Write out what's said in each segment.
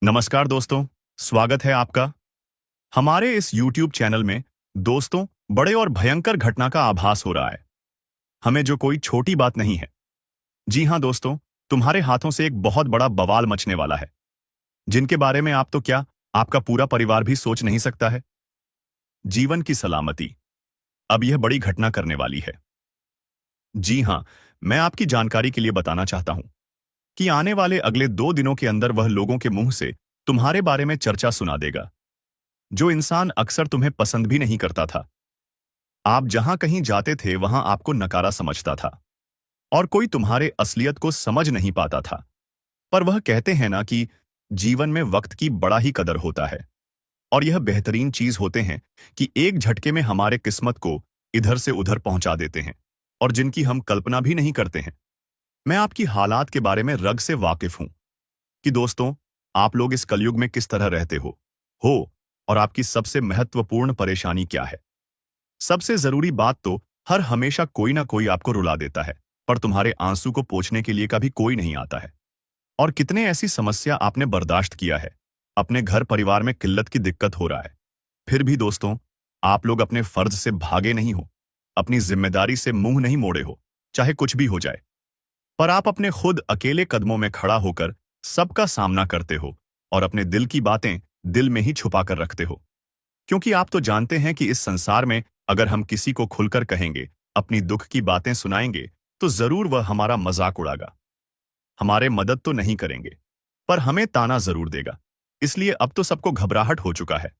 नमस्कार दोस्तों, स्वागत है आपका। हमारे इस YouTube चैनल में दोस्तों बड़े और भयंकर घटना का आभास हो रहा है। हमें जो कोई छोटी बात नहीं है। जी हाँ दोस्तों, तुम्हारे हाथों से एक बहुत बड़ा बवाल मचने वाला है, जिनके बारे में आप तो क्या, आपका पूरा परिवार भी सोच नहीं सकता है। जीवन की सलामती। अब यह बड़ी घटना करने वाली है। जी हाँ, मैं आपकी जानकारी के लिए बताना चाहता हूँ कि आने वाले अगले 2 दिनों के अंदर वह लोगों के मुंह से तुम्हारे बारे में चर्चा सुना देगा, जो इंसान अक्सर तुम्हें पसंद भी नहीं करता था। आप जहां कहीं जाते थे वहां आपको नकारा समझता था और कोई तुम्हारे असलियत को समझ नहीं पाता था। पर वह कहते हैं ना कि जीवन में वक्त की बड़ा ही कदर होता है और यह बेहतरीन चीज होते हैं कि एक झटके में हमारे किस्मत को इधर से उधर पहुंचा देते हैं और जिनकी हम कल्पना भी नहीं करते हैं। मैं आपकी हालात के बारे में रग से वाकिफ हूं कि दोस्तों, आप लोग इस कलयुग में किस तरह रहते हो और आपकी सबसे महत्वपूर्ण परेशानी क्या है। सबसे जरूरी बात तो हर हमेशा कोई ना कोई आपको रुला देता है, पर तुम्हारे आंसू को पोंछने के लिए कभी कोई नहीं आता है। और कितने ऐसी समस्या आपने बर्दाश्त किया है, अपने घर परिवार में किल्लत की दिक्कत हो रहा है, फिर भी दोस्तों, आप लोग अपने फर्ज से भागे नहीं हो, अपनी जिम्मेदारी से मुंह नहीं मोड़े हो, चाहे कुछ भी हो जाए। पर आप अपने खुद अकेले कदमों में खड़ा होकर सबका सामना करते हो और अपने दिल की बातें दिल में ही छुपा कर रखते हो, क्योंकि आप तो जानते हैं कि इस संसार में अगर हम किसी को खुलकर कहेंगे, अपनी दुख की बातें सुनाएंगे, तो जरूर वह हमारा मजाक उड़ागा, हमारे मदद तो नहीं करेंगे, पर हमें ताना जरूर देगा। इसलिए अब तो सबको घबराहट हो चुका है।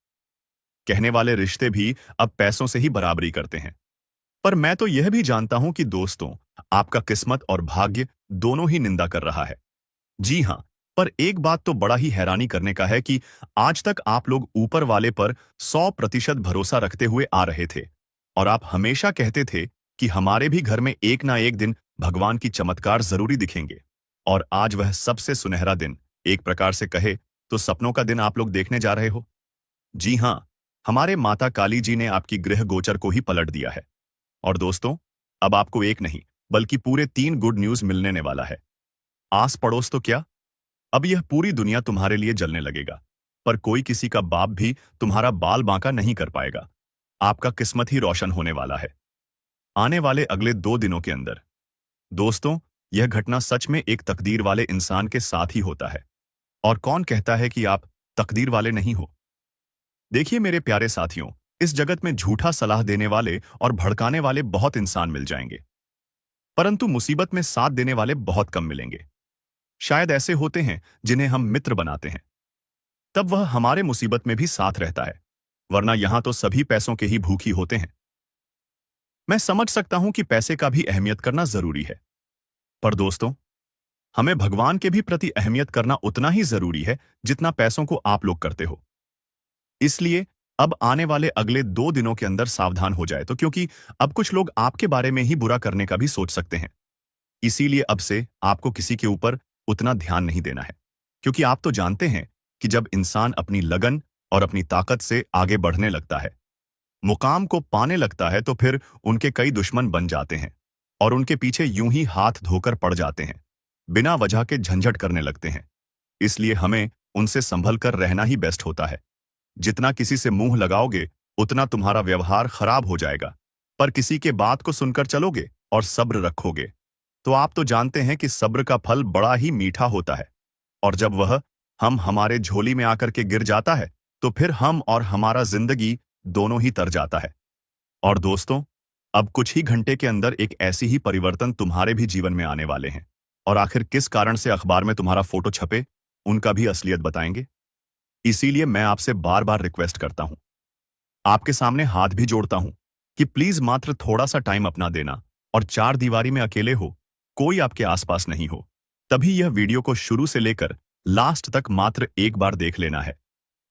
कहने वाले रिश्ते भी अब पैसों से ही बराबरी करते हैं। पर मैं तो यह भी जानता हूं कि दोस्तों, आपका किस्मत और भाग्य दोनों ही निंदा कर रहा है। जी हाँ, पर एक बात तो बड़ा ही हैरानी करने का है कि आज तक आप लोग ऊपर वाले पर 100% भरोसा रखते हुए आ रहे थे और आप हमेशा कहते थे कि हमारे भी घर में एक ना एक दिन भगवान की चमत्कार जरूरी दिखेंगे। और आज वह सबसे सुनहरा दिन, एक प्रकार से कहे तो सपनों का दिन आप लोग देखने जा रहे हो। जी हाँ, हमारे माता काली जी ने आपकी गृह गोचर को ही पलट दिया है। और दोस्तों, अब आपको एक नहीं बल्कि पूरे 3 गुड न्यूज मिलने वाला है। आस पड़ोस तो क्या, अब यह पूरी दुनिया तुम्हारे लिए जलने लगेगा, पर कोई किसी का बाप भी तुम्हारा बाल बांका नहीं कर पाएगा। आपका किस्मत ही रोशन होने वाला है आने वाले अगले 2 दिनों के अंदर। दोस्तों, यह घटना सच में एक तकदीर वाले इंसान के साथ ही होता है। और कौन कहता है कि आप तकदीर वाले नहीं हो। देखिए मेरे प्यारे साथियों, इस जगत में झूठा सलाह देने वाले और भड़काने वाले बहुत इंसान मिल जाएंगे, परंतु मुसीबत में साथ देने वाले बहुत कम मिलेंगे। शायद ऐसे होते हैं जिन्हें हम मित्र बनाते हैं, तब वह हमारे मुसीबत में भी साथ रहता है, वरना यहां तो सभी पैसों के ही भूखी होते हैं। मैं समझ सकता हूं कि पैसे का भी अहमियत करना जरूरी है, पर दोस्तों, हमें भगवान के भी प्रति अहमियत करना उतना ही जरूरी है जितना पैसों को आप लोग करते हो। इसलिए अब आने वाले अगले 2 दिनों के अंदर सावधान हो जाए तो, क्योंकि अब कुछ लोग आपके बारे में ही बुरा करने का भी सोच सकते हैं। इसीलिए अब से आपको किसी के ऊपर उतना ध्यान नहीं देना है, क्योंकि आप तो जानते हैं कि जब इंसान अपनी लगन और अपनी ताकत से आगे बढ़ने लगता है, मुकाम को पाने लगता है, तो फिर उनके कई दुश्मन बन जाते हैं और उनके पीछे यूं ही हाथ धोकर पड़ जाते हैं, बिना वजह के झंझट करने लगते हैं। इसलिए हमें उनसे संभल कर रहना ही बेस्ट होता है। जितना किसी से मुंह लगाओगे उतना तुम्हारा व्यवहार खराब हो जाएगा, पर किसी के बात को सुनकर चलोगे और सब्र रखोगे तो आप तो जानते हैं कि सब्र का फल बड़ा ही मीठा होता है। और जब वह हम हमारे झोली में आकर के गिर जाता है, तो फिर हम और हमारा जिंदगी दोनों ही तर जाता है। और दोस्तों, अब कुछ ही घंटे के अंदर एक ऐसी ही परिवर्तन तुम्हारे भी जीवन में आने वाले हैं। और आखिर किस कारण से अखबार में तुम्हारा फोटो छपे, उनका भी असलियत बताएंगे। इसीलिए मैं आपसे बार बार रिक्वेस्ट करता हूं, आपके सामने हाथ भी जोड़ता हूं कि प्लीज मात्र थोड़ा सा टाइम अपना देना और चार दीवारी में अकेले हो, कोई आपके आसपास नहीं हो, तभी यह वीडियो को शुरू से लेकर लास्ट तक मात्र एक बार देख लेना है।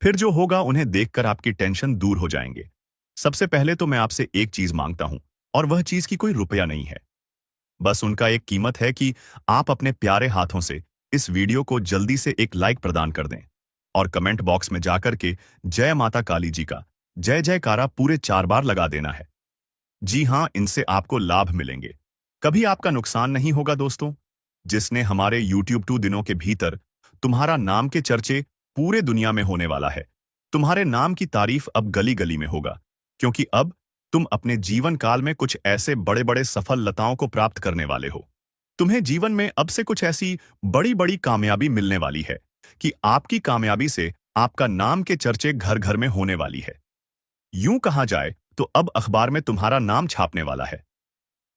फिर जो होगा उन्हें देखकर आपकी टेंशन दूर हो जाएंगे। सबसे पहले तो मैं आपसे एक चीज मांगता हूं, और वह चीज की कोई रुपया नहीं है, बस उनका एक कीमत है कि आप अपने प्यारे हाथों से इस वीडियो को जल्दी से एक लाइक प्रदान कर दें और कमेंट बॉक्स में जाकर के जय माता काली जी का जय जयकारा पूरे 4 बार लगा देना है। जी हाँ, इनसे आपको लाभ मिलेंगे, कभी आपका नुकसान नहीं होगा। दोस्तों, जिसने हमारे YouTube 2 दिनों के भीतर तुम्हारा नाम के चर्चे पूरे दुनिया में होने वाला है। तुम्हारे नाम की तारीफ अब गली गली में होगा, क्योंकि अब तुम अपने जीवन काल में कुछ ऐसे बड़े बड़े सफलताओं को प्राप्त करने वाले हो। तुम्हें जीवन में अब से कुछ ऐसी बड़ी बड़ी कामयाबी मिलने वाली है कि आपकी कामयाबी से आपका नाम के चर्चे घर घर में होने वाली है। यूं कहा जाए तो अब अखबार में तुम्हारा नाम छापने वाला है।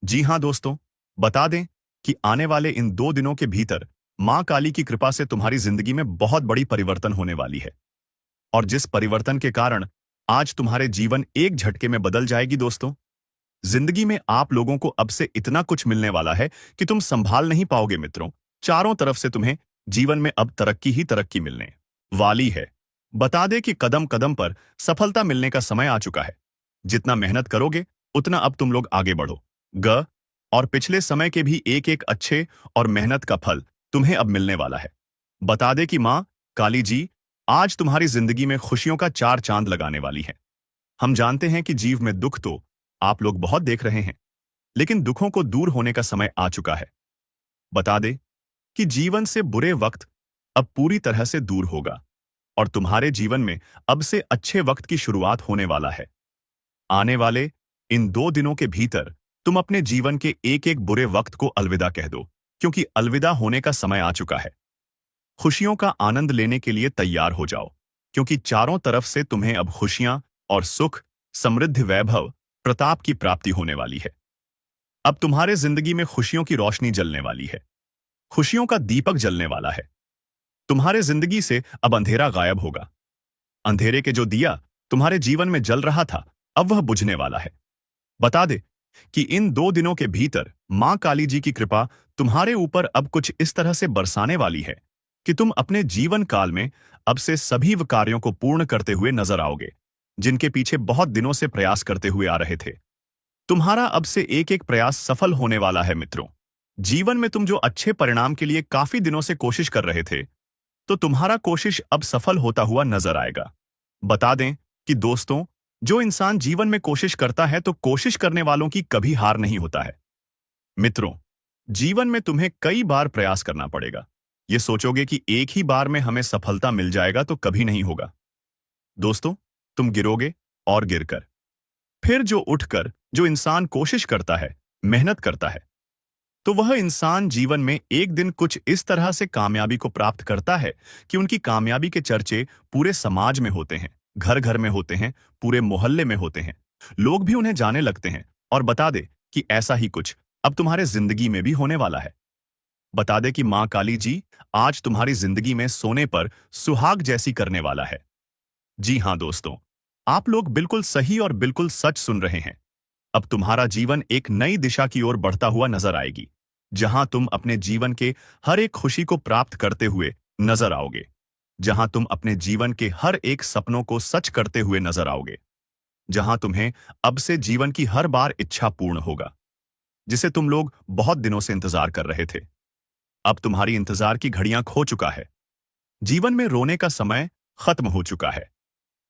जी हां दोस्तों, बता दें कि आने वाले इन 2 दिनों के भीतर मां काली की कृपा से तुम्हारी जिंदगी में बहुत बड़ी परिवर्तन होने वाली है। और जिस परिवर्तन के कारण आज तुम्हारे जीवन एक झटके में बदल जाएगी दोस्तों। जिंदगी में आप लोगों को अब से इतना कुछ मिलने वाला है कि तुम संभाल नहीं पाओगे मित्रों। चारों तरफ से तुम्हें जीवन में अब तरक्की ही तरक्की मिलने वाली है। बता दे कि कदम कदम पर सफलता मिलने का समय आ चुका है। जितना मेहनत करोगे उतना अब तुम लोग आगे बढ़ो ग और पिछले समय के भी एक एक अच्छे और मेहनत का फल तुम्हें अब मिलने वाला है। बता दे कि मां काली जी आज तुम्हारी जिंदगी में खुशियों का 4 चांद लगाने वाली है। हम जानते हैं कि जीव में दुख तो आप लोग बहुत देख रहे हैं, लेकिन दुखों को दूर होने का समय आ चुका है। बता दे कि जीवन से बुरे वक्त अब पूरी तरह से दूर होगा और तुम्हारे जीवन में अब से अच्छे वक्त की शुरुआत होने वाला है। आने वाले इन 2 दिनों के भीतर तुम अपने जीवन के एक एक बुरे वक्त को अलविदा कह दो, क्योंकि अलविदा होने का समय आ चुका है। खुशियों का आनंद लेने के लिए तैयार हो जाओ, क्योंकि चारों तरफ से तुम्हें अब खुशियां और सुख, समृद्धि, वैभव, प्रताप की प्राप्ति होने वाली है। अब तुम्हारे जिंदगी में खुशियों की रोशनी जलने वाली है। खुशियों का दीपक जलने वाला है। तुम्हारे जिंदगी से अब अंधेरा गायब होगा। अंधेरे के जो दिया तुम्हारे जीवन में जल रहा था, अब वह बुझने वाला है। बता दे कि इन 2 दिनों के भीतर मां काली जी की कृपा तुम्हारे ऊपर अब कुछ इस तरह से बरसाने वाली है कि तुम अपने जीवन काल में अब से सभी वह कार्यों को पूर्ण करते हुए नजर आओगे, जिनके पीछे बहुत दिनों से प्रयास करते हुए आ रहे थे। तुम्हारा अब से एक एक प्रयास सफल होने वाला है मित्रों। जीवन में तुम जो अच्छे परिणाम के लिए काफी दिनों से कोशिश कर रहे थे, तो तुम्हारा कोशिश अब सफल होता हुआ नजर आएगा। बता दें कि दोस्तों, जो इंसान जीवन में कोशिश करता है तो कोशिश करने वालों की कभी हार नहीं होता है। मित्रों, जीवन में तुम्हें कई बार प्रयास करना पड़ेगा। ये सोचोगे कि एक ही बार में हमें सफलता मिल जाएगा, तो कभी नहीं होगा। दोस्तों, तुम गिरोगे और गिरकर फिर जो उठकर जो इंसान कोशिश करता है, मेहनत करता है, तो वह इंसान जीवन में एक दिन कुछ इस तरह से कामयाबी को प्राप्त करता है कि उनकी कामयाबी के चर्चे पूरे समाज में होते हैं, घर घर में होते हैं, पूरे मोहल्ले में होते हैं। लोग भी उन्हें जाने लगते हैं। और बता दे कि ऐसा ही कुछ अब तुम्हारे जिंदगी में भी होने वाला है। बता दे कि मां काली जी आज तुम्हारी जिंदगी में सोने पर सुहाग जैसी करने वाला है। जी हां दोस्तों, आप लोग बिल्कुल सही और बिल्कुल सच सुन रहे हैं। अब तुम्हारा जीवन एक नई दिशा की ओर बढ़ता हुआ नजर आएगी, जहां तुम अपने जीवन के हर एक खुशी को प्राप्त करते हुए नजर आओगे, जहां तुम अपने जीवन के हर एक सपनों को सच करते हुए नजर आओगे, जहां तुम्हें अब से जीवन की हर बार इच्छा पूर्ण होगा, जिसे तुम लोग बहुत दिनों से इंतजार कर रहे थे। अब तुम्हारी इंतजार की घड़ियां खो चुका है। जीवन में रोने का समय खत्म हो चुका है।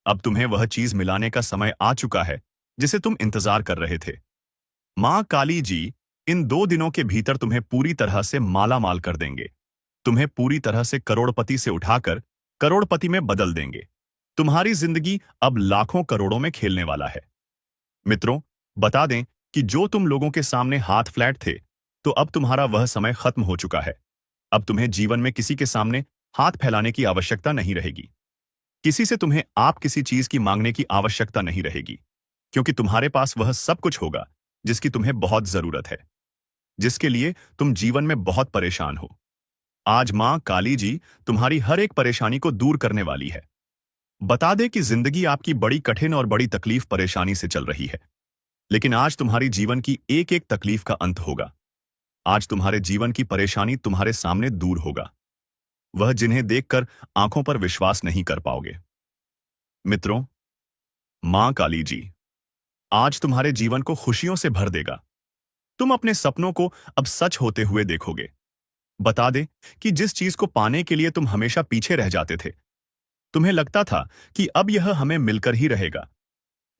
अब तुम्हें वह चीज मिलाने का समय आ चुका है जिसे तुम इंतजार कर रहे थे। मां काली जी इन 2 दिनों के भीतर तुम्हें पूरी तरह से माला माल कर देंगे। तुम्हें पूरी तरह से करोड़पति से उठाकर करोड़पति में बदल देंगे। तुम्हारी जिंदगी अब लाखों करोड़ों में खेलने वाला है। मित्रों, बता दें कि जो तुम लोगों के सामने हाथ फ्लैट थे, तो अब तुम्हारा वह समय खत्म हो चुका है। अब तुम्हें जीवन में किसी के सामने हाथ फैलाने की आवश्यकता नहीं रहेगी। किसी से तुम्हें आप किसी चीज की मांगने की आवश्यकता नहीं रहेगी, क्योंकि तुम्हारे पास वह सब कुछ होगा जिसकी तुम्हें बहुत जरूरत है, जिसके लिए तुम जीवन में बहुत परेशान हो। आज मां काली जी तुम्हारी हर एक परेशानी को दूर करने वाली है। बता दे कि जिंदगी आपकी बड़ी कठिन और बड़ी तकलीफ परेशानी से चल रही है, लेकिन आज तुम्हारी जीवन की एक एक तकलीफ का अंत होगा। आज तुम्हारे जीवन की परेशानी तुम्हारे सामने दूर होगा, वह जिन्हें देखकर आंखों पर विश्वास नहीं कर पाओगे। मित्रों, मां काली जी आज तुम्हारे जीवन को खुशियों से भर देगा। तुम अपने सपनों को अब सच होते हुए देखोगे। बता दे कि जिस चीज को पाने के लिए तुम हमेशा पीछे रह जाते थे, तुम्हें लगता था कि अब यह हमें मिलकर ही रहेगा,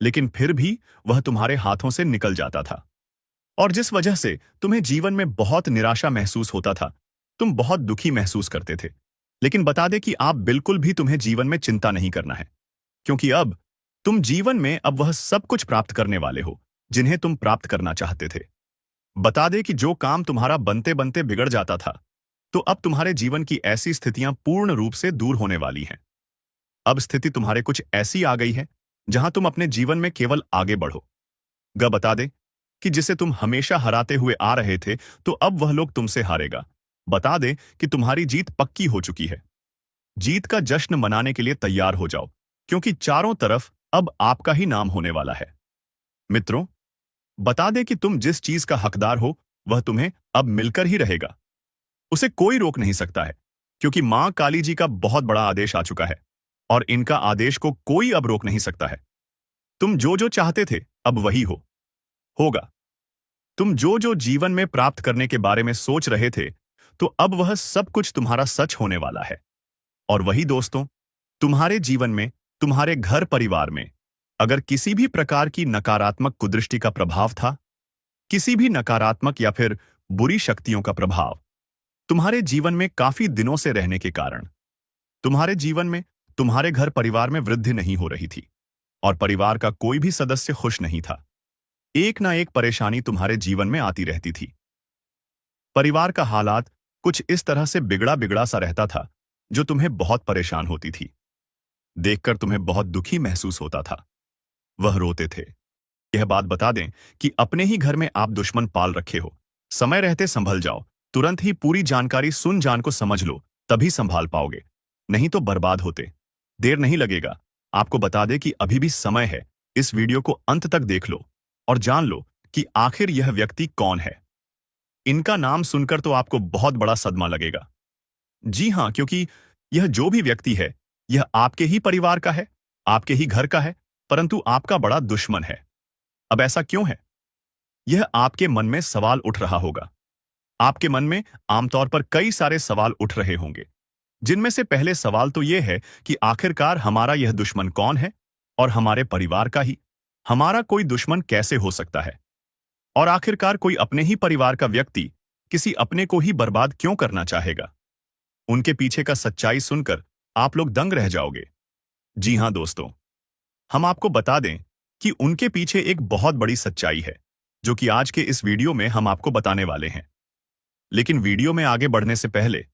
लेकिन फिर भी वह तुम्हारे हाथों से निकल जाता था, और जिस वजह से तुम्हें जीवन में बहुत निराशा महसूस होता था, तुम बहुत दुखी महसूस करते थे। लेकिन बता दे कि आप बिल्कुल भी तुम्हें जीवन में चिंता नहीं करना है, क्योंकि अब तुम जीवन में अब वह सब कुछ प्राप्त करने वाले हो जिन्हें तुम प्राप्त करना चाहते थे। बता दे कि जो काम तुम्हारा बनते बनते बिगड़ जाता था, तो अब तुम्हारे जीवन की ऐसी स्थितियां पूर्ण रूप से दूर होने वाली हैं। अब स्थिति तुम्हारे कुछ ऐसी आ गई है जहां तुम अपने जीवन में केवल आगे बढ़ो। बता दे कि जिसे तुम हमेशा हराते हुए आ रहे थे, तो अब वह लोग तुमसे हारेगा। बता दे कि तुम्हारी जीत पक्की हो चुकी है। जीत का जश्न मनाने के लिए तैयार हो जाओ, क्योंकि चारों तरफ अब आपका ही नाम होने वाला है। मित्रों, बता दे कि तुम जिस चीज का हकदार हो वह तुम्हें अब मिलकर ही रहेगा। उसे कोई रोक नहीं सकता है, क्योंकि मां काली जी का बहुत बड़ा आदेश आ चुका है और इनका आदेश को कोई अब रोक नहीं सकता है। तुम जो जो चाहते थे अब वही होगा। तुम जो जो जीवन में प्राप्त करने के बारे में सोच रहे थे, तो अब वह सब कुछ तुम्हारा सच होने वाला है। और वही दोस्तों, तुम्हारे जीवन में, तुम्हारे घर परिवार में अगर किसी भी प्रकार की नकारात्मक कुदृष्टि का प्रभाव था, किसी भी नकारात्मक या फिर बुरी शक्तियों का प्रभाव तुम्हारे जीवन में काफी दिनों से रहने के कारण तुम्हारे जीवन में, तुम्हारे घर परिवार में वृद्धि नहीं हो रही थी और परिवार का कोई भी सदस्य खुश नहीं था। एक ना एक परेशानी तुम्हारे जीवन में आती रहती थी। परिवार का हालात कुछ इस तरह से बिगड़ा बिगड़ा सा रहता था जो तुम्हें बहुत परेशान होती थी। देखकर तुम्हें बहुत दुखी महसूस होता था। वह रोते थे। यह बात बता दें कि अपने ही घर में आप दुश्मन पाल रखे हो। समय रहते संभल जाओ, तुरंत ही पूरी जानकारी सुन जान को समझ लो, तभी संभाल पाओगे, नहीं तो बर्बाद होते। देर नहीं लगेगा। आपको बता दें कि अभी भी समय है। इस वीडियो को अंत तक देख लो और जान लो कि आखिर यह व्यक्ति कौन है। इनका नाम सुनकर तो आपको बहुत बड़ा सदमा लगेगा। जी हां, क्योंकि यह जो भी व्यक्ति है, यह आपके ही परिवार का है, आपके ही घर का है, परंतु आपका बड़ा दुश्मन है। अब ऐसा क्यों है? यह आपके मन में सवाल उठ रहा होगा। आपके मन में आमतौर पर कई सारे सवाल उठ रहे होंगे, जिनमें से पहले सवाल तो यह है कि आखिरकार हमारा यह दुश्मन कौन है और हमारे परिवार का ही हमारा कोई दुश्मन कैसे हो सकता है? और आखिरकार कोई अपने ही परिवार का व्यक्ति किसी अपने को ही बर्बाद क्यों करना चाहेगा? उनके पीछे का सच्चाई सुनकर आप लोग दंग रह जाओगे। जी हां दोस्तों, हम आपको बता दें कि उनके पीछे एक बहुत बड़ी सच्चाई है, जो कि आज के इस वीडियो में हम आपको बताने वाले हैं। लेकिन वीडियो में आगे बढ़ने से पहले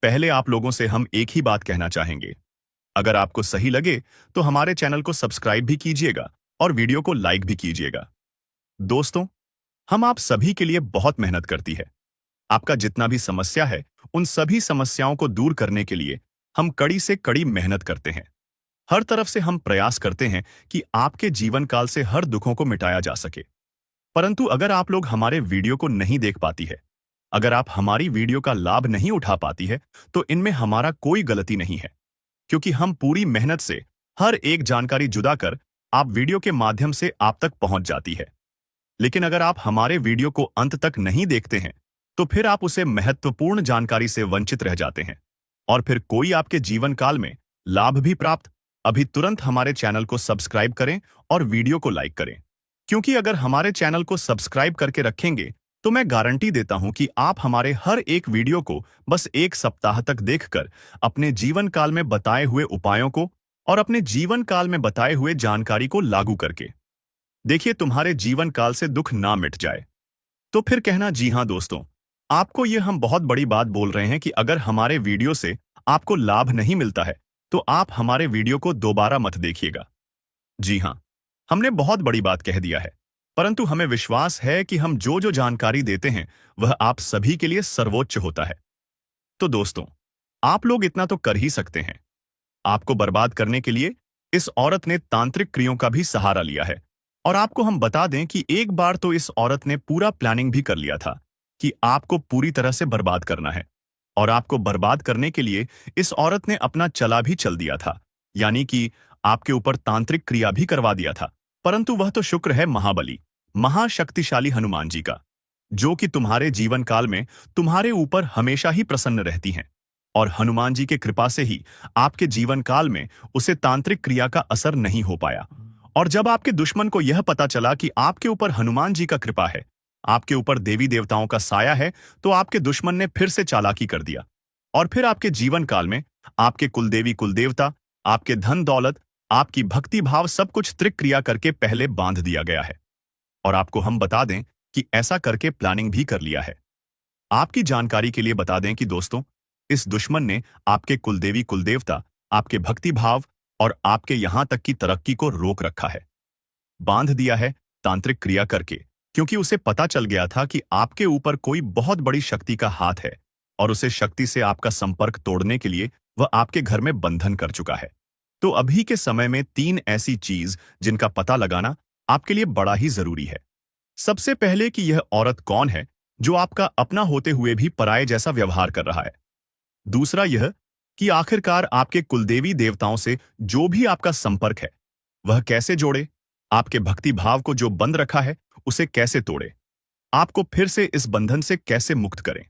पहले आप लोगों से हम एक ही बात कहना चाहेंगे। अगर आपको सही लगे तो हमारे चैनल को सब्सक्राइब भी कीजिएगा और वीडियो को लाइक भी कीजिएगा। दोस्तों, हम आप सभी के लिए बहुत मेहनत करती है। आपका जितना भी समस्या है, उन सभी समस्याओं को दूर करने के लिए हम कड़ी से कड़ी मेहनत करते हैं। हर तरफ से हम प्रयास करते हैं कि आपके जीवन काल से हर दुखों को मिटाया जा सके। परंतु अगर आप लोग हमारे वीडियो को नहीं देख पाती है, अगर आप हमारी वीडियो का लाभ नहीं उठा पाती है, तो इनमें हमारा कोई गलती नहीं है, क्योंकि हम पूरी मेहनत से हर एक जानकारी जुदा कर आप वीडियो के माध्यम से आप तक पहुंच जाती है। लेकिन अगर आप हमारे वीडियो को अंत तक नहीं देखते हैं, तो फिर आप उसे महत्वपूर्ण जानकारी से वंचित रह जाते हैं और फिर कोई आपके जीवन काल में लाभ भी प्राप्त। अभी तुरंत हमारे चैनल को सब्सक्राइब करें और वीडियो को लाइक करें, क्योंकि अगर हमारे चैनल को सब्सक्राइब करके रखेंगे तो मैं गारंटी देता हूं कि आप हमारे हर एक वीडियो को बस एक सप्ताह तक देखकर अपने जीवन काल में बताए हुए उपायों को और अपने जीवन काल में बताए हुए जानकारी को लागू करके देखिए, तुम्हारे जीवन काल से दुख ना मिट जाए। तो फिर कहना, जी हां दोस्तों, आपको ये हम बहुत बड़ी बात बोल रहे हैं कि अगर हमारे वीडियो से आपको लाभ नहीं मिलता है, तो आप हमारे वीडियो को दोबारा मत देखिएगा। जी हां, हमने बहुत बड़ी बात कह दिया है, परंतु हमें विश्वास है कि हम जो जो जानकारी देते हैं वह आप सभी के लिए सर्वोच्च होता है। तो दोस्तों, आप लोग इतना तो कर ही सकते हैं। आपको बर्बाद करने के लिए इस औरत ने तांत्रिक क्रियों का भी सहारा लिया है। और आपको हम बता दें कि एक बार तो इस औरत ने पूरा प्लानिंग भी कर लिया था कि आपको पूरी तरह से बर्बाद करना है। और आपको बर्बाद करने के लिए इस औरत ने अपना चला भी चल दिया था, यानी कि आपके ऊपर तांत्रिक क्रिया भी करवा दिया था। परंतु वह तो शुक्र है महाबली, महाशक्तिशाली हनुमान जी का, जो कि तुम्हारे जीवन काल में तुम्हारे ऊपर हमेशा ही प्रसन्न रहती हैं। और हनुमान जी के कृपा से ही आपके जीवन काल में उसे तांत्रिक क्रिया का असर नहीं हो पाया। और जब आपके दुश्मन को यह पता चला कि आपके ऊपर हनुमान जी का कृपा है, आपके ऊपर देवी देवताओं का साया है, तो आपके दुश्मन ने फिर से चालाकी कर दिया और फिर आपके जीवन काल में आपके कुलदेवी कुलदेवता, आपके धन दौलत, आपकी भक्ति भाव सब कुछ त्रिक क्रिया करके पहले बांध दिया गया है। और आपको हम बता दें कि ऐसा करके प्लानिंग भी कर लिया है। आपकी जानकारी के लिए बता दें कि दोस्तों, इस दुश्मन ने आपके कुलदेवी कुलदेवता, आपके भक्ति भाव और आपके यहां तक की तरक्की को रोक रखा है, बांध दिया है तांत्रिक क्रिया करके, क्योंकि उसे पता चल गया था कि आपके ऊपर कोई बहुत बड़ी शक्ति का हाथ है और उसे शक्ति से आपका संपर्क तोड़ने के लिए वह आपके घर में बंधन कर चुका है। तो अभी के समय में 3 ऐसी चीज जिनका पता लगाना आपके लिए बड़ा ही जरूरी है। सबसे पहले कि यह औरत कौन है जो आपका अपना होते हुए भी पराये जैसा व्यवहार कर रहा है। दूसरा यह कि आखिरकार आपके कुलदेवी देवताओं से जो भी आपका संपर्क है वह कैसे जोड़े, आपके भक्ति भाव को जो बंद रखा है उसे कैसे तोड़े, आपको फिर से इस बंधन से कैसे मुक्त करें।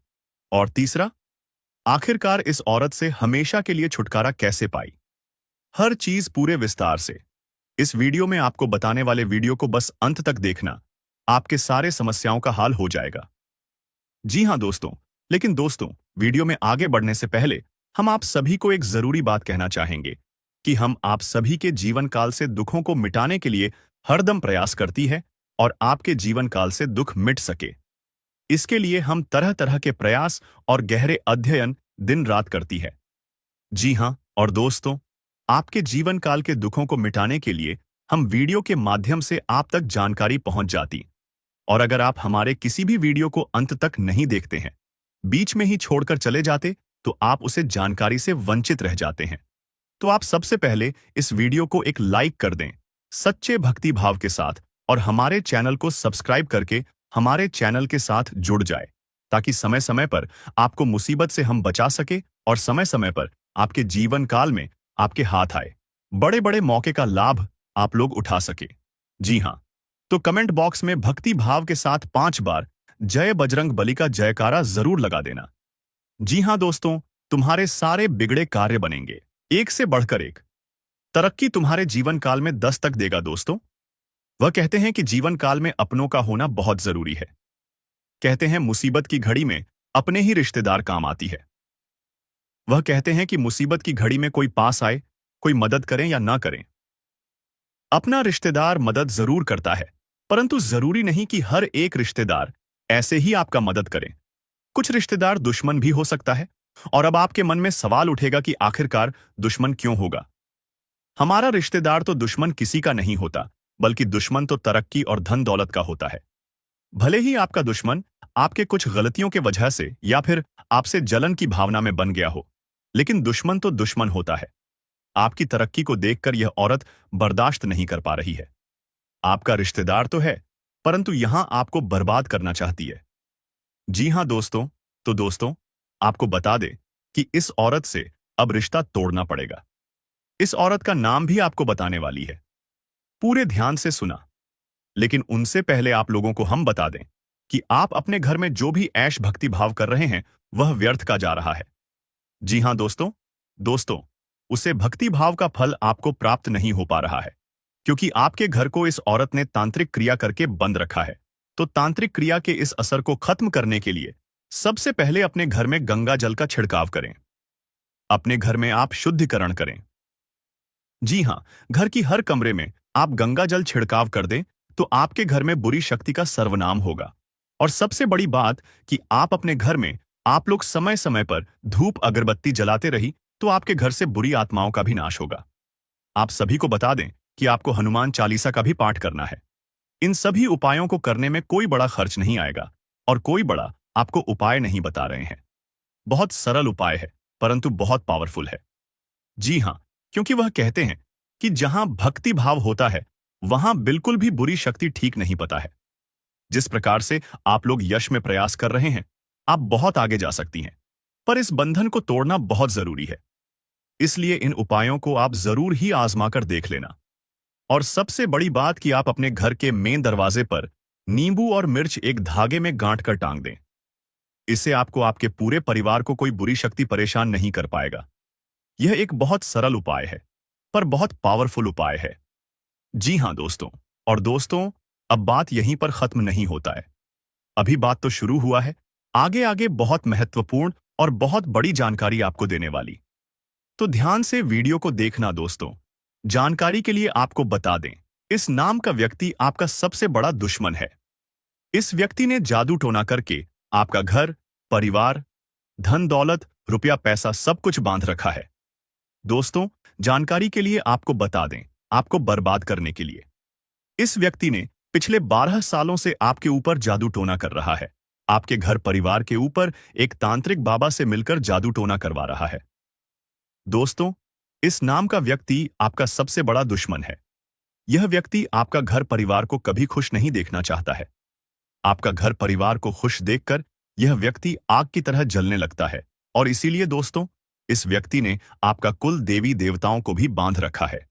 और तीसरा, आखिरकार इस औरत से हमेशा के लिए छुटकारा कैसे पाई। हर चीज पूरे विस्तार से इस वीडियो में आपको बताने वाले वीडियो को बस अंत तक देखना, आपके सारे समस्याओं का हल हो जाएगा। जी हां दोस्तों, लेकिन दोस्तों, वीडियो में आगे बढ़ने से पहले हम आप सभी को एक जरूरी बात कहना चाहेंगे कि हम आप सभी के जीवन काल से दुखों को मिटाने के लिए हरदम प्रयास करती है और आपके जीवन काल से दुख मिट सके, इसके लिए हम तरह तरह के प्रयास और गहरे अध्ययन दिन रात करती है। जी हां, और दोस्तों, आपके जीवन काल के दुखों को मिटाने के लिए हम वीडियो के माध्यम से आप तक जानकारी पहुंच जाती। और अगर आप हमारे किसी भी वीडियो को अंत तक नहीं देखते हैं, बीच में ही छोड़कर चले जाते, तो आप उसे जानकारी से वंचित रह जाते हैं। तो आप सबसे पहले इस वीडियो को एक लाइक कर दें सच्चे भक्ति भाव के साथ और हमारे चैनल को सब्सक्राइब करके हमारे चैनल के साथ जुड़ जाए, ताकि समय समय पर आपको मुसीबत से हम बचा सके और समय समय पर आपके जीवन काल में आपके हाथ आए बड़े बड़े मौके का लाभ आप लोग उठा सके। जी हां, तो कमेंट बॉक्स में भक्ति भाव के साथ 5 बार जय बजरंग बली का जयकारा जरूर लगा देना। जी हां दोस्तों, तुम्हारे सारे बिगड़े कार्य बनेंगे एक से बढ़कर एक। तरक्की तुम्हारे जीवन काल में दस्तक देगा दोस्तों। वह कहते हैं कि जीवन काल में अपनों का होना बहुत जरूरी है। कहते हैं मुसीबत की घड़ी में अपने ही रिश्तेदार काम आती है। वह कहते हैं कि मुसीबत की घड़ी में कोई पास आए, कोई मदद करें या ना करें, अपना रिश्तेदार मदद जरूर करता है, परंतु जरूरी नहीं कि हर एक रिश्तेदार ऐसे ही आपका मदद करें। कुछ रिश्तेदार दुश्मन भी हो सकता है। और अब आपके मन में सवाल उठेगा कि आखिरकार दुश्मन क्यों होगा। हमारा रिश्तेदार तो दुश्मन किसी का नहीं होता, बल्कि दुश्मन तो तरक्की और धन दौलत का होता है। भले ही आपका दुश्मन आपके कुछ गलतियों के वजह से या फिर आपसे जलन की भावना में बन गया हो, लेकिन दुश्मन तो दुश्मन होता है। आपकी तरक्की को देखकर यह औरत बर्दाश्त नहीं कर पा रही है। आपका रिश्तेदार तो है, परंतु यहां आपको बर्बाद करना चाहती है। जी हां दोस्तों, तो दोस्तों, आपको बता दें कि इस औरत से अब रिश्ता तोड़ना पड़ेगा। इस औरत का नाम भी आपको बताने वाली है, पूरे ध्यान से सुना। लेकिन उनसे पहले आप लोगों को हम बता दें कि आप अपने घर में जो भी ऐश भक्ति भाव कर रहे हैं वह व्यर्थ का जा रहा है। जी हां दोस्तों, उसे भक्ति भाव का फल आपको प्राप्त नहीं हो पा रहा है, क्योंकि आपके घर को इस औरत ने तांत्रिक क्रिया करके बंद रखा है। तो तांत्रिक क्रिया के इस असर को खत्म करने के लिए सबसे पहले अपने घर में गंगा जल का छिड़काव करें। अपने घर में आप शुद्धिकरण करें। जी हां, घर की हर कमरे में आप गंगा जल छिड़काव कर दें, तो आपके घर में बुरी शक्ति का सर्वनाम होगा। और सबसे बड़ी बात कि आप अपने घर में आप लोग समय समय पर धूप अगरबत्ती जलाते रही, तो आपके घर से बुरी आत्माओं का भी नाश होगा। आप सभी को बता दें कि आपको हनुमान चालीसा का भी पाठ करना है। इन सभी उपायों को करने में कोई बड़ा खर्च नहीं आएगा और कोई बड़ा आपको उपाय नहीं बता रहे हैं। बहुत सरल उपाय है, परंतु बहुत पावरफुल है। जी हां, क्योंकि वह कहते हैं कि जहां भक्ति भाव होता है वहां बिल्कुल भी बुरी शक्ति ठीक नहीं पता है। जिस प्रकार से आप लोग यश में प्रयास कर रहे हैं, आप बहुत आगे जा सकती हैं, पर इस बंधन को तोड़ना बहुत जरूरी है। इसलिए इन उपायों को आप जरूर ही आजमा कर देख लेना। और सबसे बड़ी बात कि आप अपने घर के मेन दरवाजे पर नींबू और मिर्च एक धागे में गांठ कर टांग दें। इससे आपको आपके पूरे परिवार को कोई बुरी शक्ति परेशान नहीं कर पाएगा। यह एक बहुत सरल उपाय है, पर बहुत पावरफुल उपाय है। जी हां दोस्तों, और दोस्तों, अब बात यहीं पर खत्म नहीं होता है। अभी बात तो शुरू हुआ है। आगे आगे बहुत महत्वपूर्ण और बहुत बड़ी जानकारी आपको देने वाली। तो ध्यान से वीडियो को देखना दोस्तों। जानकारी के लिए आपको बता दें, इस नाम का व्यक्ति आपका सबसे बड़ा दुश्मन है। इस व्यक्ति ने जादू टोना करके आपका घर, परिवार, धन दौलत, रुपया पैसा सब कुछ बांध रखा है। दोस्तों, जानकारी के लिए आपको बता दें, आपको बर्बाद करने के लिए इस व्यक्ति ने पिछले 12 सालों से आपके ऊपर जादू टोना कर रहा है। आपके घर परिवार के ऊपर एक तांत्रिक बाबा से मिलकर जादू टोना करवा रहा है। दोस्तों, इस नाम का व्यक्ति आपका सबसे बड़ा दुश्मन है। यह व्यक्ति आपका घर परिवार को कभी खुश नहीं देखना चाहता है। आपका घर परिवार को खुश देखकर यह व्यक्ति आग की तरह जलने लगता है और इसीलिए दोस्तों, इस व्यक्ति ने आपका कुल देवी देवताओं को भी बांध रखा है।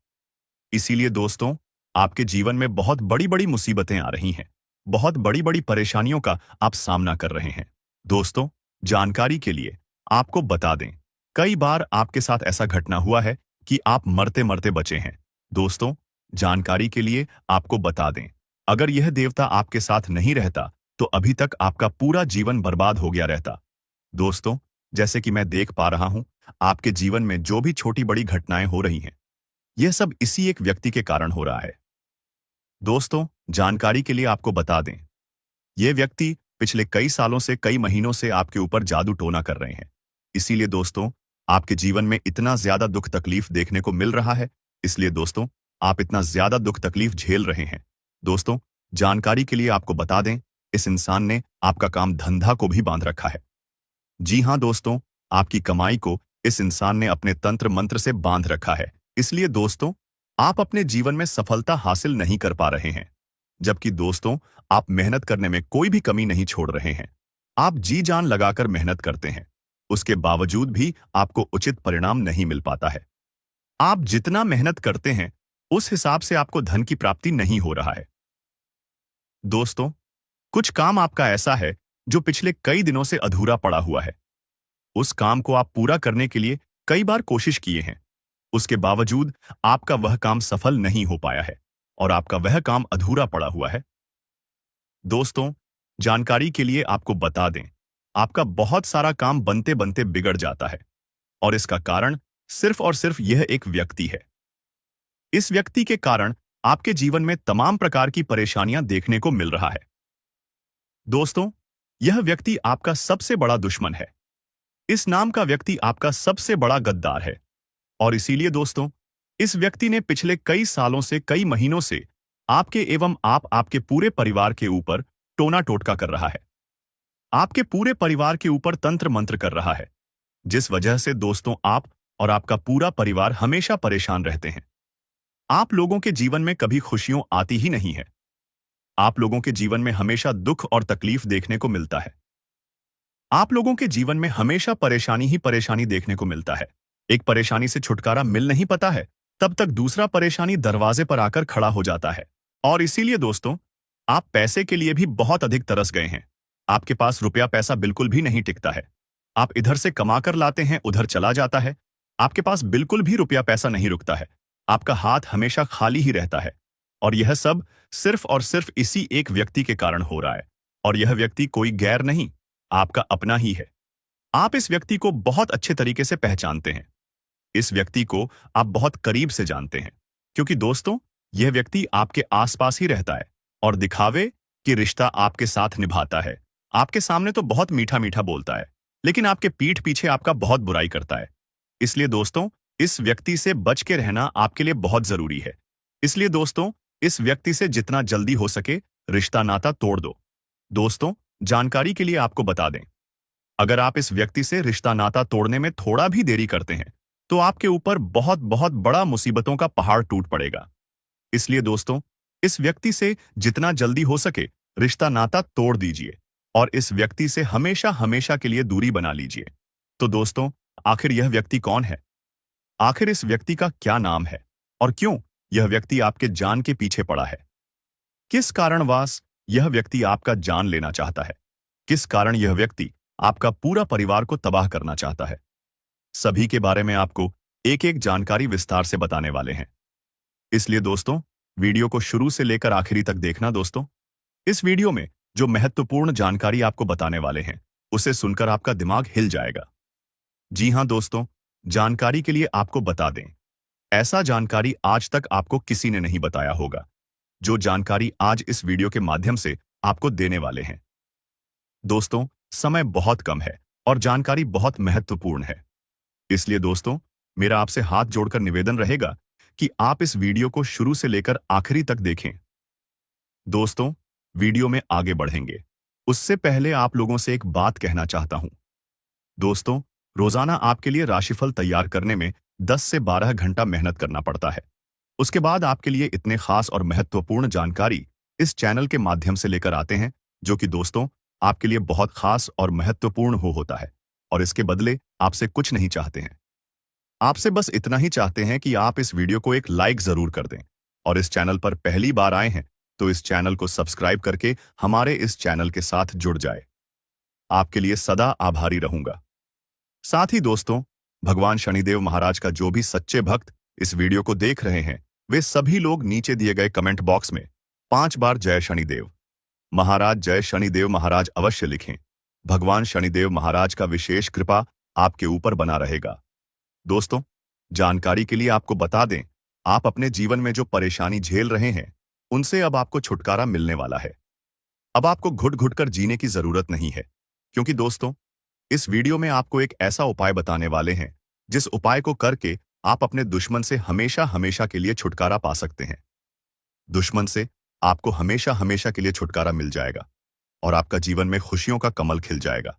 इसीलिए दोस्तों, आपके जीवन में बहुत बड़ी बड़ी मुसीबतें आ रही हैं, बहुत बड़ी बड़ी परेशानियों का आप सामना कर रहे हैं। दोस्तों, जानकारी के लिए आपको बता दें, कई बार आपके साथ ऐसा घटना हुआ है कि आप मरते मरते बचे हैं। दोस्तों, जानकारी के लिए आपको बता दें, अगर यह देवता आपके साथ नहीं रहता तो अभी तक आपका पूरा जीवन बर्बाद हो गया रहता। दोस्तों, जैसे कि मैं देख पा रहा हूं, आपके जीवन में जो भी छोटी बड़ी घटनाएं हो रही हैं, यह सब इसी एक व्यक्ति के कारण हो रहा है। दोस्तों, जानकारी के लिए आपको बता दें, यह व्यक्ति पिछले कई सालों से, कई महीनों से आपके ऊपर जादू टोना कर रहे हैं। इसीलिए दोस्तों, आपके जीवन में इतना ज्यादा दुख तकलीफ देखने को मिल रहा है। इसलिए दोस्तों, आप इतना ज्यादा दुख तकलीफ झेल रहे हैं। दोस्तों, जानकारी के लिए आपको बता दें, इस इंसान ने आपका काम धंधा को भी बांध रखा है। जी हां दोस्तों, आपकी कमाई को इस इंसान ने अपने तंत्र मंत्र से बांध रखा है। इसलिए दोस्तों, आप अपने जीवन में सफलता हासिल नहीं कर पा रहे हैं। जबकि दोस्तों, आप मेहनत करने में कोई भी कमी नहीं छोड़ रहे हैं। आप जी जान लगाकर मेहनत करते हैं, उसके बावजूद भी आपको उचित परिणाम नहीं मिल पाता है। आप जितना मेहनत करते हैं, उस हिसाब से आपको धन की प्राप्ति नहीं हो रहा है। दोस्तों, कुछ काम आपका ऐसा है जो पिछले कई दिनों से अधूरा पड़ा हुआ है। उस काम को आप पूरा करने के लिए कई बार कोशिश किए हैं, उसके बावजूद आपका वह काम सफल नहीं हो पाया है और आपका वह काम अधूरा पड़ा हुआ है। दोस्तों, जानकारी के लिए आपको बता दें, आपका बहुत सारा काम बनते बनते बिगड़ जाता है और इसका कारण सिर्फ और सिर्फ यह एक व्यक्ति है। इस व्यक्ति के कारण आपके जीवन में तमाम प्रकार की परेशानियां देखने को मिल रहा है। दोस्तों, यह व्यक्ति आपका सबसे बड़ा दुश्मन है। इस नाम का व्यक्ति आपका सबसे बड़ा गद्दार है और इसीलिए दोस्तों, इस व्यक्ति ने पिछले कई सालों से, कई महीनों से आपके एवं आपके पूरे परिवार के ऊपर टोना टोटका कर रहा है। आपके पूरे परिवार के ऊपर तंत्र मंत्र कर रहा है, जिस वजह से दोस्तों, आप और आपका पूरा परिवार हमेशा परेशान रहते हैं। आप लोगों के जीवन में कभी खुशियां आती ही नहीं है। आप लोगों के जीवन में हमेशा दुख और तकलीफ देखने को मिलता है। आप लोगों के जीवन में हमेशा परेशानी ही परेशानी देखने को मिलता है। एक परेशानी से छुटकारा मिल नहीं पाता है, तब तक दूसरा परेशानी दरवाजे पर आकर खड़ा हो जाता है। और इसीलिए दोस्तों, आप पैसे के लिए भी बहुत अधिक तरस गए हैं। आपके पास रुपया पैसा बिल्कुल भी नहीं टिकता है। आप इधर से कमाकर लाते हैं, उधर चला जाता है। आपके पास बिल्कुल भी रुपया पैसा नहीं रुकता है। आपका हाथ हमेशा खाली ही रहता है और यह सब सिर्फ और सिर्फ इसी एक व्यक्ति के कारण हो रहा है। और यह व्यक्ति कोई गैर नहीं, आपका अपना ही है। आप इस व्यक्ति को बहुत अच्छे तरीके से पहचानते हैं। इस व्यक्ति को आप बहुत करीब से जानते हैं, क्योंकि दोस्तों, यह व्यक्ति आपके आसपास ही रहता है और दिखावे कि रिश्ता आपके साथ निभाता है। आपके सामने तो बहुत मीठा मीठा बोलता है, लेकिन आपके पीठ पीछे आपका बहुत बुराई करता है। इसलिए दोस्तों, इस व्यक्ति से बच के रहना आपके लिए बहुत जरूरी है। इसलिए दोस्तों, इस व्यक्ति से जितना जल्दी हो सके रिश्ता नाता तोड़ दो। दोस्तों, जानकारी के लिए आपको बता दें, अगर आप इस व्यक्ति से रिश्ता नाता तोड़ने में थोड़ा भी देरी करते हैं, तो आपके ऊपर बहुत बहुत बड़ा मुसीबतों का पहाड़ टूट पड़ेगा। इसलिए दोस्तों, इस व्यक्ति से जितना जल्दी हो सके रिश्ता नाता तोड़ दीजिए और इस व्यक्ति से हमेशा हमेशा के लिए दूरी बना लीजिए। तो दोस्तों, आखिर यह व्यक्ति कौन है? आखिर इस व्यक्ति का क्या नाम है और क्यों यह व्यक्ति आपके जान के पीछे पड़ा है? किस कारणवश यह व्यक्ति आपका जान लेना चाहता है? किस कारण यह व्यक्ति आपका पूरा परिवार को तबाह करना चाहता है? सभी के बारे में आपको एक एक जानकारी विस्तार से बताने वाले हैं। इसलिए दोस्तों, वीडियो को शुरू से लेकर आखिरी तक देखना। दोस्तों, इस वीडियो में जो महत्वपूर्ण जानकारी आपको बताने वाले हैं, उसे सुनकर आपका दिमाग हिल जाएगा। जी हाँ दोस्तों, जानकारी के लिए आपको बता दें, ऐसा जानकारी आज तक आपको किसी ने नहीं बताया होगा, जो जानकारी आज इस वीडियो के माध्यम से आपको देने वाले हैं। दोस्तों, समय बहुत कम है और जानकारी बहुत महत्वपूर्ण है। इसलिए दोस्तों, मेरा आपसे हाथ जोड़कर निवेदन रहेगा कि आप इस वीडियो को शुरू से लेकर आखिरी तक देखें। दोस्तों, वीडियो में आगे बढ़ेंगे उससे पहले आप लोगों से एक बात कहना चाहता हूं। दोस्तों, रोजाना आपके लिए राशिफल तैयार करने में 10 से 12 घंटा मेहनत करना पड़ता है। उसके बाद आपके लिए इतने खास और महत्वपूर्ण जानकारी इस चैनल के माध्यम से लेकर आते हैं, जो कि दोस्तों आपके लिए बहुत खास और महत्वपूर्ण होता है। और इसके बदले आपसे कुछ नहीं चाहते हैं। आपसे बस इतना ही चाहते हैं कि आप इस वीडियो को एक लाइक जरूर कर दें, और इस चैनल पर पहली बार आए हैं तो इस चैनल को सब्सक्राइब करके हमारे इस चैनल के साथ जुड़ जाए। आपके लिए सदा आभारी रहूंगा। साथ ही दोस्तों, भगवान शनिदेव महाराज का जो भी सच्चे भक्त इस वीडियो को देख रहे हैं, वे सभी लोग नीचे दिए गए कमेंट बॉक्स में 5 बार जय शनिदेव महाराज, जय शनिदेव महाराज अवश्य लिखें। भगवान शनिदेव महाराज का विशेष कृपा आपके ऊपर बना रहेगा। दोस्तों, जानकारी के लिए आपको बता दें, आप अपने जीवन में जो परेशानी झेल रहे हैं, उनसे अब आपको छुटकारा मिलने वाला है। अब आपको घुट घुट कर जीने की जरूरत नहीं है, क्योंकि दोस्तों, इस वीडियो में आपको एक ऐसा उपाय बताने वाले हैं, जिस उपाय को करके आप अपने दुश्मन से हमेशा हमेशा के लिए छुटकारा पा सकते हैं। दुश्मन से आपको हमेशा हमेशा के लिए छुटकारा मिल जाएगा और आपका जीवन में खुशियों का कमल खिल जाएगा।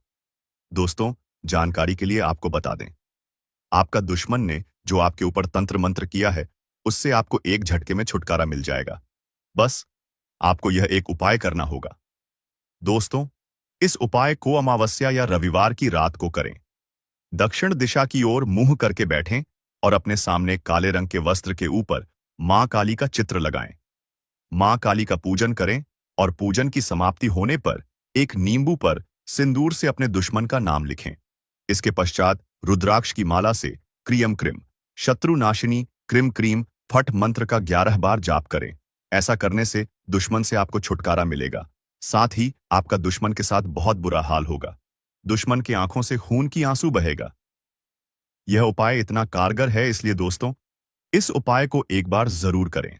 दोस्तों, जानकारी के लिए आपको बता दें, आपका दुश्मन ने जो आपके ऊपर तंत्र मंत्र किया है, उससे आपको एक झटके में छुटकारा मिल जाएगा। बस आपको यह एक उपाय करना होगा। दोस्तों, इस उपाय को अमावस्या या रविवार की रात को करें। दक्षिण दिशा की ओर मुंह करके बैठें और अपने सामने काले रंग के वस्त्र के ऊपर मां काली का चित्र लगाएं। मां काली का पूजन करें और पूजन की समाप्ति होने पर एक नींबू पर सिंदूर से अपने दुश्मन का नाम लिखें। इसके पश्चात रुद्राक्ष की माला से क्रियम क्रिम शत्रुनाशिनी क्रिम क्रीम फट मंत्र का 11 बार जाप करें। ऐसा करने से दुश्मन से आपको छुटकारा मिलेगा। साथ ही आपका दुश्मन के साथ बहुत बुरा हाल होगा। दुश्मन की आंखों से खून की आंसू बहेगा। यह उपाय इतना कारगर है, इसलिए दोस्तों, इस उपाय को एक बार जरूर करें।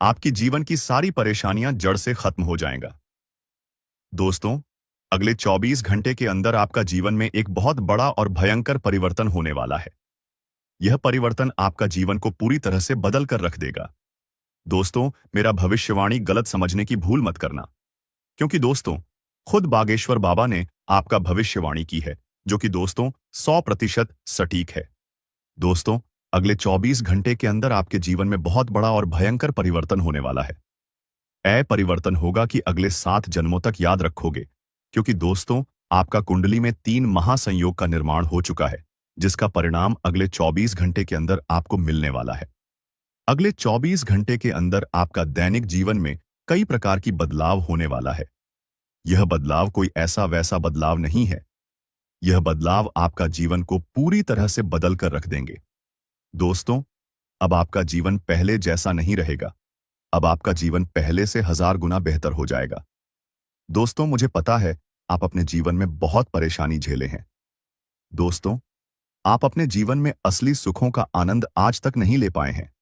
आपकी जीवन की सारी परेशानियां जड़ से खत्म हो जाएगा। दोस्तों, अगले 24 घंटे के अंदर आपका जीवन में एक बहुत बड़ा और भयंकर परिवर्तन होने वाला है। यह परिवर्तन आपका जीवन को पूरी तरह से बदल कर रख देगा। दोस्तों, मेरा भविष्यवाणी गलत समझने की भूल मत करना, क्योंकि दोस्तों, खुद बागेश्वर बाबा ने आपका भविष्यवाणी की है, जो कि दोस्तों 100% सटीक है। दोस्तों, अगले 24 घंटे के अंदर आपके जीवन में बहुत बड़ा और भयंकर परिवर्तन होने वाला है। यह परिवर्तन होगा कि अगले 7 जन्मों तक याद रखोगे, क्योंकि दोस्तों, आपका कुंडली में 3 महासंयोग का निर्माण हो चुका है, जिसका परिणाम अगले 24 घंटे के अंदर आपको मिलने वाला है। अगले 24 घंटे के अंदर आपका दैनिक जीवन में कई प्रकार की बदलाव होने वाला है। यह बदलाव कोई ऐसा वैसा बदलाव नहीं है। यह बदलाव आपका जीवन को पूरी तरह से बदल कर रख देंगे। दोस्तों, अब आपका जीवन पहले जैसा नहीं रहेगा। अब आपका जीवन पहले से 1000 गुना बेहतर हो जाएगा। दोस्तों, मुझे पता है आप अपने जीवन में बहुत परेशानी झेले हैं। दोस्तों, आप अपने जीवन में असली सुखों का आनंद आज तक नहीं ले पाए हैं।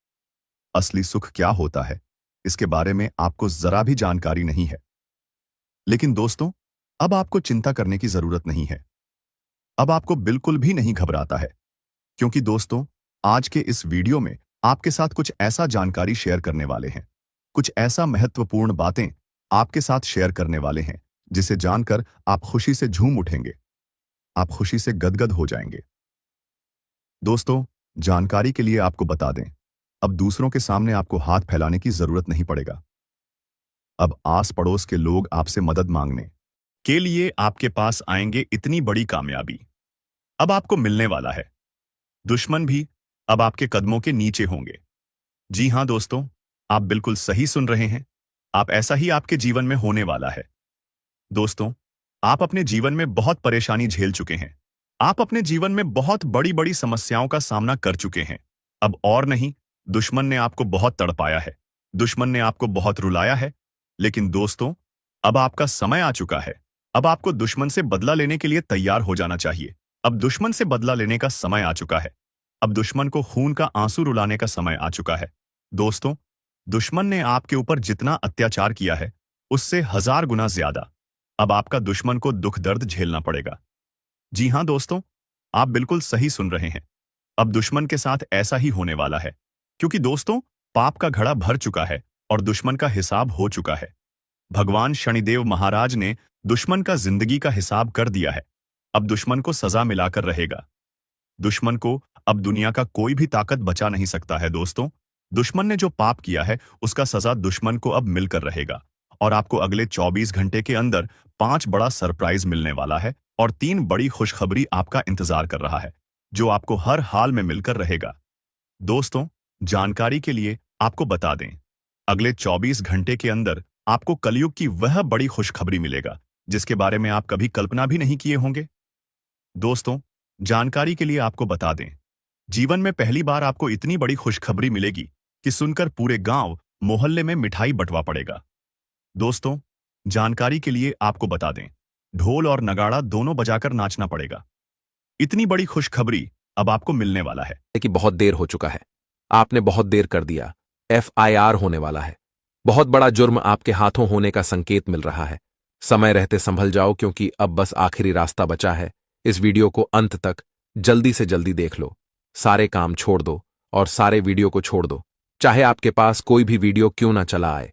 असली सुख क्या होता है, इसके बारे में आपको जरा भी जानकारी नहीं है। लेकिन दोस्तों, अब आपको चिंता करने की जरूरत नहीं है। अब आपको बिल्कुल भी नहीं घबराता है, क्योंकि दोस्तों, आज के इस वीडियो में आपके साथ कुछ ऐसा जानकारी शेयर करने वाले हैं, कुछ ऐसा महत्वपूर्ण बातें आपके साथ शेयर करने वाले हैं, जिसे जानकर आप खुशी से झूम उठेंगे। आप खुशी से गदगद हो जाएंगे। दोस्तों, जानकारी के लिए आपको बता दें, अब दूसरों के सामने आपको हाथ फैलाने की जरूरत नहीं पड़ेगा। अब आस पड़ोस के लोग आपसे मदद मांगने के लिए आपके पास आएंगे। इतनी बड़ी कामयाबी अब आपको मिलने वाला है। दुश्मन भी अब आपके कदमों के नीचे होंगे। जी हां दोस्तों, आप बिल्कुल सही सुन रहे हैं। आप ऐसा ही आपके जीवन में होने वाला है। दोस्तों, आप अपने जीवन में बहुत परेशानी झेल चुके हैं। आप अपने जीवन में बहुत बड़ी बड़ी समस्याओं का सामना कर चुके हैं। अब और नहीं, दुश्मन ने आपको बहुत तड़पाया है। दुश्मन ने आपको बहुत रुलाया है। लेकिन दोस्तों, अब आपका समय आ चुका है। अब आपको दुश्मन से बदला लेने के लिए तैयार हो जाना चाहिए। अब दुश्मन से बदला लेने का समय आ चुका है। अब दुश्मन को खून का आंसू रुलाने का समय आ चुका है। दोस्तों, दुश्मन ने आपके ऊपर जितना अत्याचार किया है, उससे 1000 गुना ज्यादा अब आपका दुश्मन को दुख दर्द झेलना पड़ेगा। जी हां दोस्तों, आप बिल्कुल सही सुन रहे हैं। अब दुश्मन के साथ ऐसा ही होने वाला है, क्योंकि दोस्तों, पाप का घड़ा भर चुका है और दुश्मन का हिसाब हो चुका है। भगवान शनिदेव महाराज ने दुश्मन का जिंदगी का हिसाब कर दिया है। अब दुश्मन को सजा मिलाकर रहेगा। दुश्मन को अब दुनिया का कोई भी ताकत बचा नहीं सकता है दोस्तों। दुश्मन ने जो पाप किया है, उसका सजा दुश्मन को अब मिलकर रहेगा। और आपको अगले 24 घंटे के अंदर 5 बड़ा सरप्राइज मिलने वाला है और 3 बड़ी खुशखबरी आपका इंतजार कर रहा है, जो आपको हर हाल में मिलकर रहेगा। दोस्तों, जानकारी के लिए आपको बता दें, अगले 24 घंटे के अंदर आपको कलयुग की वह बड़ी खुशखबरी मिलेगा, जिसके बारे में आप कभी कल्पना भी नहीं किए होंगे। दोस्तों, जानकारी के लिए आपको बता दें, जीवन में पहली बार आपको इतनी बड़ी खुशखबरी मिलेगी कि सुनकर पूरे गांव मोहल्ले में मिठाई बंटवा पड़ेगा। दोस्तों, जानकारी के लिए आपको बता दें, ढोल और नगाड़ा दोनों बजाकर नाचना पड़ेगा। इतनी बड़ी खुशखबरी अब आपको मिलने वाला है कि बहुत देर हो चुका है। आपने बहुत देर कर दिया। FIR होने वाला है। बहुत बड़ा जुर्म आपके हाथों होने का संकेत मिल रहा है। समय रहते संभल जाओ, क्योंकि अब बस आखिरी रास्ता बचा है। इस वीडियो को अंत तक जल्दी से जल्दी देख लो। सारे काम छोड़ दो और सारे वीडियो को छोड़ दो, चाहे आपके पास कोई भी वीडियो क्यों ना चला आए।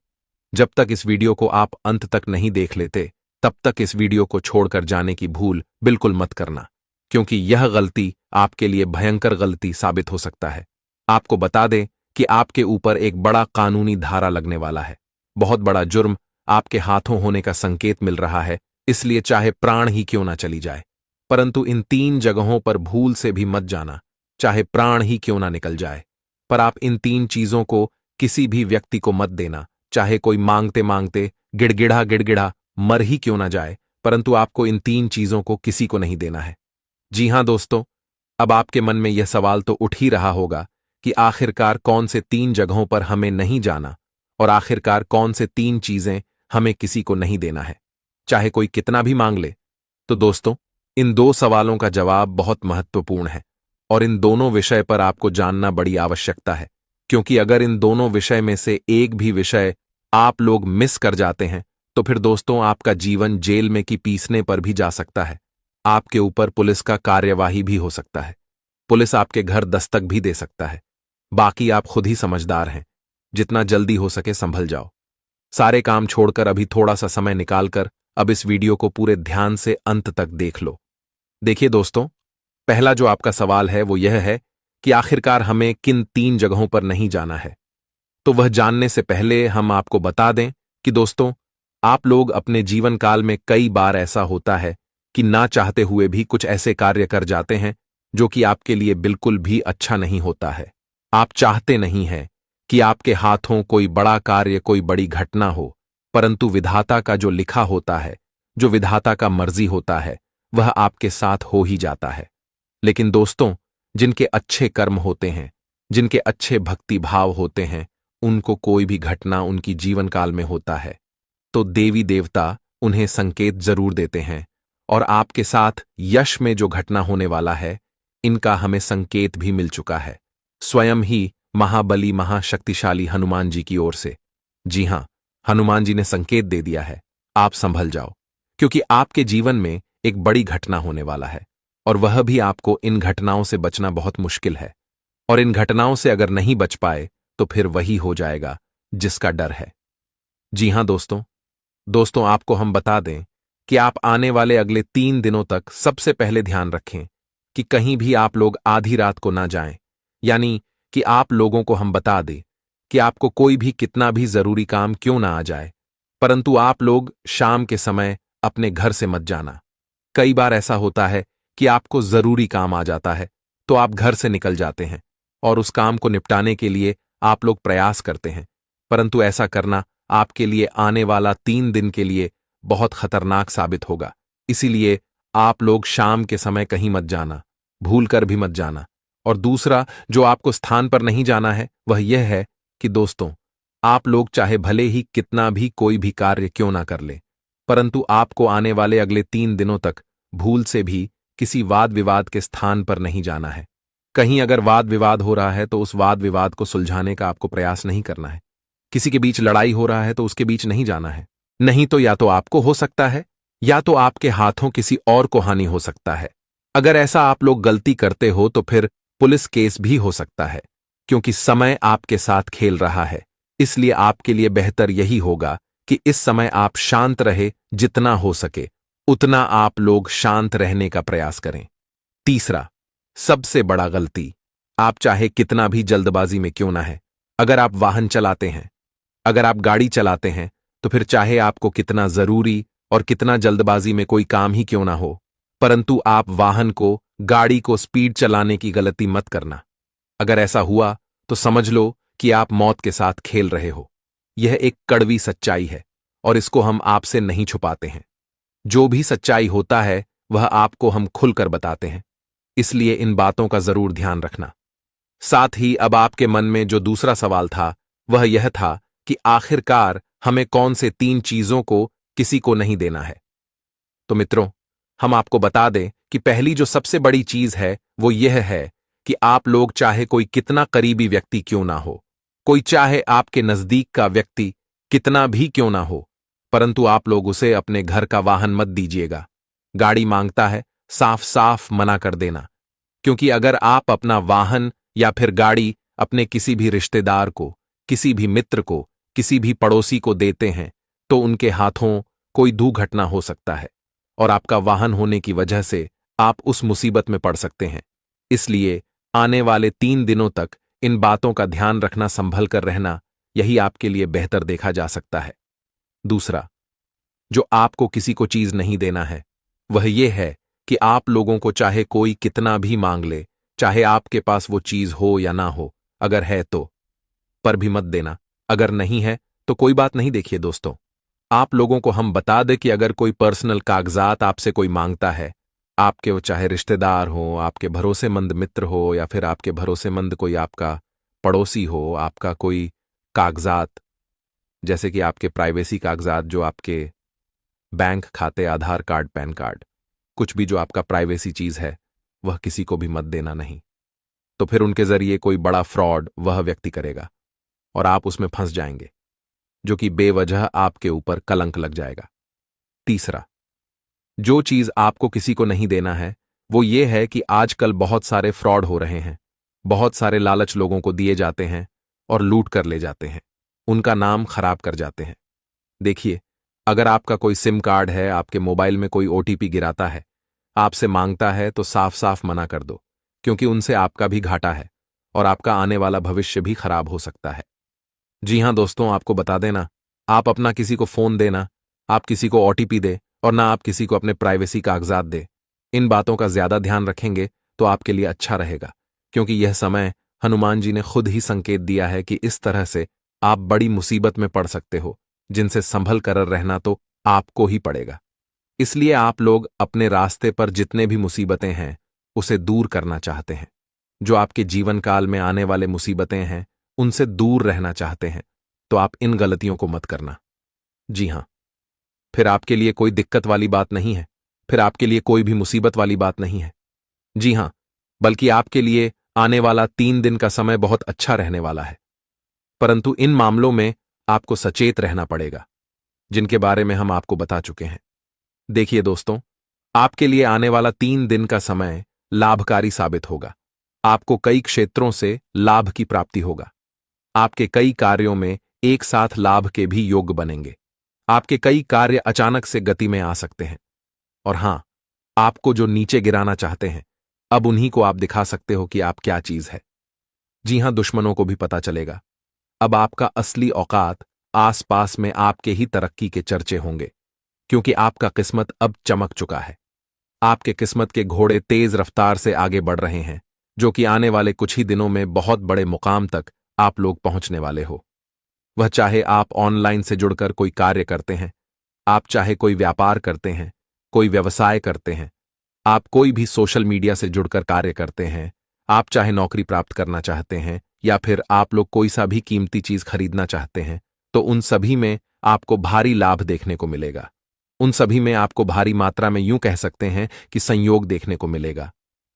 जब तक इस वीडियो को आप अंत तक नहीं देख लेते, तब तक इस वीडियो को छोड़कर जाने की भूल बिल्कुल मत करना, क्योंकि यह गलती आपके लिए भयंकर गलती साबित हो सकता है। आपको बता दें कि आपके ऊपर एक बड़ा कानूनी धारा लगने वाला है। बहुत बड़ा जुर्म आपके हाथों होने का संकेत मिल रहा है, इसलिए चाहे प्राण ही क्यों ना चली जाए, परंतु इन 3 जगहों पर भूल से भी मत जाना। चाहे प्राण ही क्यों ना निकल जाए, पर आप इन 3 चीजों को किसी भी व्यक्ति को मत देना। चाहे कोई मांगते मांगते गिड़गिड़ा गिड़गिड़ा मर ही क्यों ना जाए, परंतु आपको इन 3 चीजों को किसी को नहीं देना है। जी हां दोस्तों, अब आपके मन में यह सवाल तो उठ ही रहा होगा कि आखिरकार कौन से 3 जगहों पर हमें नहीं जाना और आखिरकार कौन से 3 चीजें हमें किसी को नहीं देना है, चाहे कोई कितना भी मांग ले। तो दोस्तों, इन 2 सवालों का जवाब बहुत महत्वपूर्ण है और इन दोनों विषय पर आपको जानना बड़ी आवश्यकता है, क्योंकि अगर इन दोनों विषय में से एक भी विषय आप लोग मिस कर जाते हैं, तो फिर दोस्तों आपका जीवन जेल में की पीसने पर भी जा सकता है। आपके ऊपर पुलिस का कार्यवाही भी हो सकता है। पुलिस आपके घर दस्तक भी दे सकता है। बाकी आप खुद ही समझदार हैं। जितना जल्दी हो सके संभल जाओ। सारे काम छोड़कर अभी थोड़ा सा समय निकालकर अब इस वीडियो को पूरे ध्यान से अंत तक देख लो। देखिए दोस्तों, पहला जो आपका सवाल है वो यह है कि आखिरकार हमें किन 3 जगहों पर नहीं जाना है। तो वह जानने से पहले हम आपको बता दें कि दोस्तों, आप लोग अपने जीवन काल में कई बार ऐसा होता है कि ना चाहते हुए भी कुछ ऐसे कार्य कर जाते हैं जो कि आपके लिए बिल्कुल भी अच्छा नहीं होता है। आप चाहते नहीं हैं कि आपके हाथों कोई बड़ा कार्य, कोई बड़ी घटना हो, परंतु विधाता का जो लिखा होता है, जो विधाता का मर्जी होता है, वह आपके साथ हो ही जाता है। लेकिन दोस्तों, जिनके अच्छे कर्म होते हैं, जिनके अच्छे भक्ति भाव होते हैं, उनको कोई भी घटना उनकी जीवन काल में होता है तो देवी देवता उन्हें संकेत जरूर देते हैं। और आपके साथ यश में जो घटना होने वाला है, इनका हमें संकेत भी मिल चुका है, स्वयं ही महाबली महाशक्तिशाली हनुमान जी की ओर से। जी हां, हनुमान जी ने संकेत दे दिया है, आप संभल जाओ, क्योंकि आपके जीवन में एक बड़ी घटना होने वाला है और वह भी आपको इन घटनाओं से बचना बहुत मुश्किल है। और इन घटनाओं से अगर नहीं बच पाए तो फिर वही हो जाएगा जिसका डर है। जी हां दोस्तों, आपको हम बता दें कि आप आने वाले अगले 3 दिनों तक सबसे पहले ध्यान रखें कि कहीं भी आप लोग आधी रात को ना जाएं। यानी कि आप लोगों को हम बता दें कि आपको कोई भी कितना भी जरूरी काम क्यों ना आ जाए, परंतु आप लोग शाम के समय अपने घर से मत जाना। कई बार ऐसा होता है कि आपको जरूरी काम आ जाता है तो आप घर से निकल जाते हैं और उस काम को निपटाने के लिए आप लोग प्रयास करते हैं, परंतु ऐसा करना आपके लिए आने वाला 3 दिन के लिए बहुत खतरनाक साबित होगा। इसीलिए आप लोग शाम के समय कहीं मत जाना, भूल कर भी मत जाना। और दूसरा जो आपको स्थान पर नहीं जाना है वह यह है कि दोस्तों, आप लोग चाहे भले ही कितना भी कोई भी कार्य क्यों ना कर ले, परंतु आपको आने वाले अगले 3 दिनों तक भूल से भी किसी वाद विवाद के स्थान पर नहीं जाना है। कहीं अगर वाद विवाद हो रहा है तो उस वाद विवाद को सुलझाने का आपको प्रयास नहीं करना है। किसी के बीच लड़ाई हो रहा है तो उसके बीच नहीं जाना है। नहीं तो या तो आपको हो सकता है या तो आपके हाथों किसी और को हानि हो सकता है। अगर ऐसा आप लोग गलती करते हो तो फिर पुलिस केस भी हो सकता है, क्योंकि समय आपके साथ खेल रहा है। इसलिए आपके लिए बेहतर यही होगा कि इस समय आप शांत रहे, जितना हो सके उतना आप लोग शांत रहने का प्रयास करें। तीसरा, सबसे बड़ा गलती, आप चाहे कितना भी जल्दबाजी में क्यों ना है, अगर आप वाहन चलाते हैं, अगर आप गाड़ी चलाते हैं, तो फिर चाहे आपको कितना जरूरी और कितना जल्दबाजी में कोई काम ही क्यों ना हो, परंतु आप वाहन को, गाड़ी को स्पीड चलाने की गलती मत करना। अगर ऐसा हुआ तो समझ लो कि आप मौत के साथ खेल रहे हो। यह एक कड़वी सच्चाई है और इसको हम आपसे नहीं छुपाते हैं। जो भी सच्चाई होता है वह आपको हम खुलकर बताते हैं, इसलिए इन बातों का जरूर ध्यान रखना। साथ ही अब आपके मन में जो दूसरा सवाल था वह यह था कि आखिरकार हमें कौन से 3 चीजों को किसी को नहीं देना है। तो मित्रों, हम आपको बता दें कि पहली जो सबसे बड़ी चीज है वो यह है कि आप लोग चाहे कोई कितना करीबी व्यक्ति क्यों ना हो, कोई चाहे आपके नजदीक का व्यक्ति कितना भी क्यों ना हो, परंतु आप लोग उसे अपने घर का वाहन मत दीजिएगा। गाड़ी मांगता है, साफ साफ मना कर देना, क्योंकि अगर आप अपना वाहन या फिर गाड़ी अपने किसी भी रिश्तेदार को, किसी भी मित्र को, किसी भी पड़ोसी को देते हैं तो उनके हाथों कोई दुर्घटना हो सकता है और आपका वाहन होने की वजह से आप उस मुसीबत में पड़ सकते हैं। इसलिए आने वाले 3 दिनों तक इन बातों का ध्यान रखना, संभल कर रहना, यही आपके लिए बेहतर देखा जा सकता है। दूसरा, जो आपको किसी को चीज नहीं देना है वह यह है कि आप लोगों को चाहे कोई कितना भी मांग ले, चाहे आपके पास वो चीज हो या ना हो, अगर है तो पर भी मत देना, अगर नहीं है तो कोई बात नहीं। देखिए दोस्तों, आप लोगों को हम बता दें कि अगर कोई पर्सनल कागजात आपसे कोई मांगता है, आपके वो चाहे रिश्तेदार हो, आपके भरोसेमंद मित्र हो या फिर आपके भरोसेमंद कोई आपका पड़ोसी हो, आपका कोई कागजात जैसे कि आपके प्राइवेसी कागजात, जो आपके बैंक खाते, आधार कार्ड, पैन कार्ड, कुछ भी जो आपका प्राइवेसी चीज है वह किसी को भी मत देना नहीं। तो फिर उनके जरिए कोई बड़ा फ्रॉड वह व्यक्ति करेगा और आप उसमें फंस जाएंगे, जो कि बेवजह आपके ऊपर कलंक लग जाएगा। तीसरा, जो चीज आपको किसी को नहीं देना है वो ये है कि आजकल बहुत सारे फ्रॉड हो रहे हैं, बहुत सारे लालच लोगों को दिए जाते हैं और लूट कर ले जाते हैं, उनका नाम खराब कर जाते हैं। देखिए, अगर आपका कोई सिम कार्ड है, आपके मोबाइल में कोई ओटीपी गिराता है, आपसे मांगता है तो साफ साफ मना कर दो, क्योंकि उनसे आपका भी घाटा है और आपका आने वाला भविष्य भी खराब हो सकता है। जी हां दोस्तों, आपको बता देना, आप अपना किसी को फोन देना, आप किसी को ओटीपी दे और ना आप किसी को अपने प्राइवेसी कागजात दे। इन बातों का ज्यादा ध्यान रखेंगे तो आपके लिए अच्छा रहेगा, क्योंकि यह समय हनुमान जी ने खुद ही संकेत दिया है कि इस तरह से आप बड़ी मुसीबत में पड़ सकते हो, जिनसे संभल कर रहना तो आपको ही पड़ेगा। इसलिए आप लोग अपने रास्ते पर जितने भी मुसीबतें हैं उसे दूर करना चाहते हैं, जो आपके जीवन काल में आने वाले मुसीबतें हैं उनसे दूर रहना चाहते हैं, तो आप इन गलतियों को मत करना। जी हां, फिर आपके लिए कोई दिक्कत वाली बात नहीं है, फिर आपके लिए कोई भी मुसीबत वाली बात नहीं है। जी हां, बल्कि आपके लिए आने वाला 3 दिन का समय बहुत अच्छा रहने वाला है, परंतु इन मामलों में आपको सचेत रहना पड़ेगा, जिनके बारे में हम आपको बता चुके हैं। देखिए दोस्तों, आपके लिए आने वाला 3 दिन का समय लाभकारी साबित होगा। आपको कई क्षेत्रों से लाभ की प्राप्ति होगा। आपके कई कार्यों में एक साथ लाभ के भी योग बनेंगे। आपके कई कार्य अचानक से गति में आ सकते हैं। और हां, आपको जो नीचे गिराना चाहते हैं, अब उन्हीं को आप दिखा सकते हो कि आप क्या चीज है। जी हां, दुश्मनों को भी पता चलेगा। अब आपका असली औकात आसपास में आपके ही तरक्की के चर्चे होंगे, क्योंकि आपका किस्मत अब चमक चुका है। आपके किस्मत के घोड़े तेज रफ्तार से आगे बढ़ रहे हैं, जो कि आने वाले कुछ ही दिनों में बहुत बड़े मुकाम तक आप लोग पहुंचने वाले हो। वह चाहे आप ऑनलाइन से जुड़कर कोई कार्य करते हैं, आप चाहे कोई व्यापार करते हैं, कोई व्यवसाय करते हैं, आप कोई भी सोशल मीडिया से जुड़कर कार्य करते हैं, आप चाहे नौकरी प्राप्त करना चाहते हैं या फिर आप लोग कोई सा भी कीमती चीज खरीदना चाहते हैं, तो उन सभी में आपको भारी लाभ देखने को मिलेगा। उन सभी में आपको भारी मात्रा में यूं कह सकते हैं कि संयोग देखने को मिलेगा।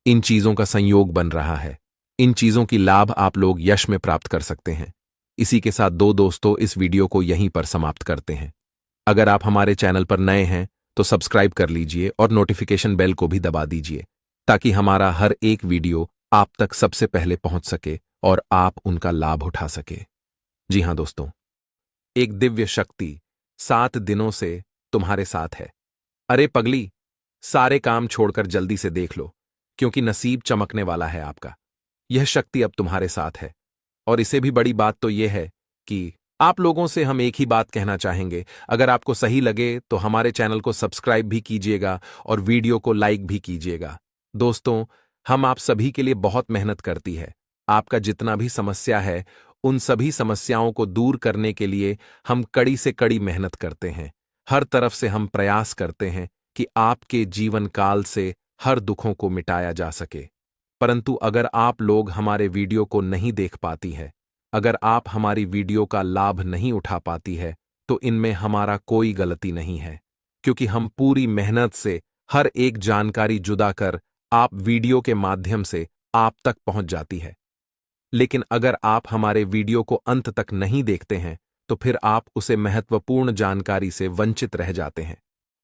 इन चीजों का संयोग बन रहा है। इन चीजों की लाभ आप लोग यश में प्राप्त कर सकते हैं। इसी के साथ दोस्तों इस वीडियो को यहीं पर समाप्त करते हैं। अगर आप हमारे चैनल पर नए हैं तो सब्सक्राइब कर लीजिए और नोटिफिकेशन बेल को भी दबा दीजिए ताकि हमारा हर एक वीडियो आप तक सबसे पहले पहुंच सके और आप उनका लाभ उठा सके। जी हां दोस्तों, एक दिव्य शक्ति 7 दिनों से तुम्हारे साथ है। अरे पगली, सारे काम छोड़कर जल्दी से देख लो, क्योंकि नसीब चमकने वाला है आपका। यह शक्ति अब तुम्हारे साथ है। और इससे भी बड़ी बात तो यह है कि आप लोगों से हम एक ही बात कहना चाहेंगे, अगर आपको सही लगे तो हमारे चैनल को सब्सक्राइब भी कीजिएगा और वीडियो को लाइक भी कीजिएगा। दोस्तों, हम आप सभी के लिए बहुत मेहनत करती है। आपका जितना भी समस्या है, उन सभी समस्याओं को दूर करने के लिए हम कड़ी से कड़ी मेहनत करते हैं। हर तरफ से हम प्रयास करते हैं कि आपके जीवन काल से हर दुखों को मिटाया जा सके। परंतु अगर आप लोग हमारे वीडियो को नहीं देख पाती है, अगर आप हमारी वीडियो का लाभ नहीं उठा पाती है, तो इनमें हमारा कोई गलती नहीं है, क्योंकि हम पूरी मेहनत से हर एक जानकारी जुदा कर आप वीडियो के माध्यम से आप तक पहुंच जाती है। लेकिन अगर आप हमारे वीडियो को अंत तक नहीं देखते हैं, तो फिर आप उसे महत्वपूर्ण जानकारी से वंचित रह जाते हैं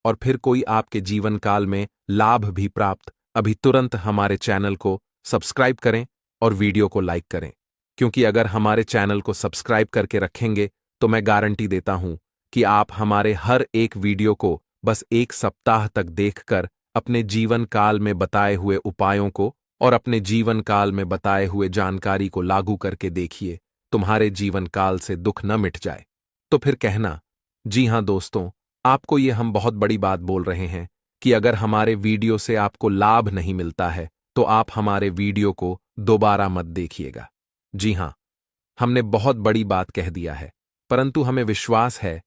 और फिर कोई आपके जीवन काल में लाभ भी प्राप्त। अभी तुरंत हमारे चैनल को सब्सक्राइब करें और वीडियो को लाइक करें, क्योंकि अगर हमारे चैनल को सब्सक्राइब करके रखेंगे तो मैं गारंटी देता हूं कि आप हमारे हर एक वीडियो को बस 1 सप्ताह तक देखकर अपने जीवन काल में बताए हुए उपायों को और अपने जीवन काल में बताए हुए जानकारी को लागू करके देखिए, तुम्हारे जीवन काल से दुख न मिट जाए। तो फिर कहना, जी हां दोस्तों, आपको ये हम बहुत बड़ी बात बोल रहे हैं कि अगर हमारे वीडियो से आपको लाभ नहीं मिलता है तो आप हमारे वीडियो को दोबारा मत देखिएगा। जी हां, हमने बहुत बड़ी बात कह दिया है, परंतु हमें विश्वास है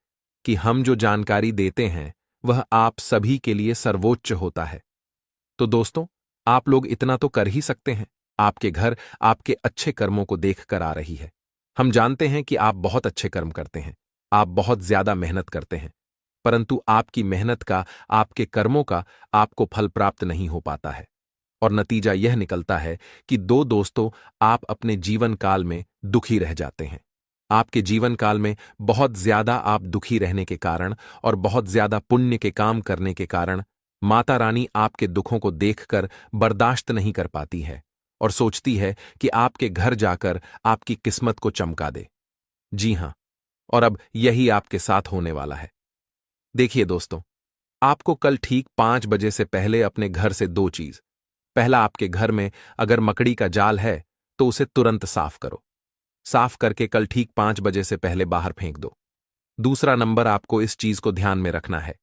कि हम जो जानकारी देते हैं वह आप सभी के लिए सर्वोच्च होता है। तो दोस्तों, आप लोग इतना तो कर ही सकते हैं। आपके घर आपके अच्छे कर्मों को देखकर आ रही है। हम जानते हैं कि आप बहुत अच्छे कर्म करते हैं, आप बहुत ज्यादा मेहनत करते हैं, परंतु आपकी मेहनत का, आपके कर्मों का आपको फल प्राप्त नहीं हो पाता है। और नतीजा यह निकलता है कि दोस्तों, आप अपने जीवन काल में दुखी रह जाते हैं। आपके जीवन काल में बहुत ज्यादा आप दुखी रहने के कारण और बहुत ज्यादा पुण्य के काम करने के कारण माता रानी आपके दुखों को देखकर बर्दाश्त नहीं कर पाती है और सोचती है कि आपके घर जाकर आपकी किस्मत को चमका दे। जी हां, और अब यही आपके साथ होने वाला है। देखिए दोस्तों, आपको कल ठीक 5 बजे से पहले अपने घर से 2 चीज। पहला, आपके घर में अगर मकड़ी का जाल है तो उसे तुरंत साफ करो। साफ करके कल ठीक 5 बजे से पहले बाहर फेंक दो। दूसरा नंबर, आपको इस चीज को ध्यान में रखना है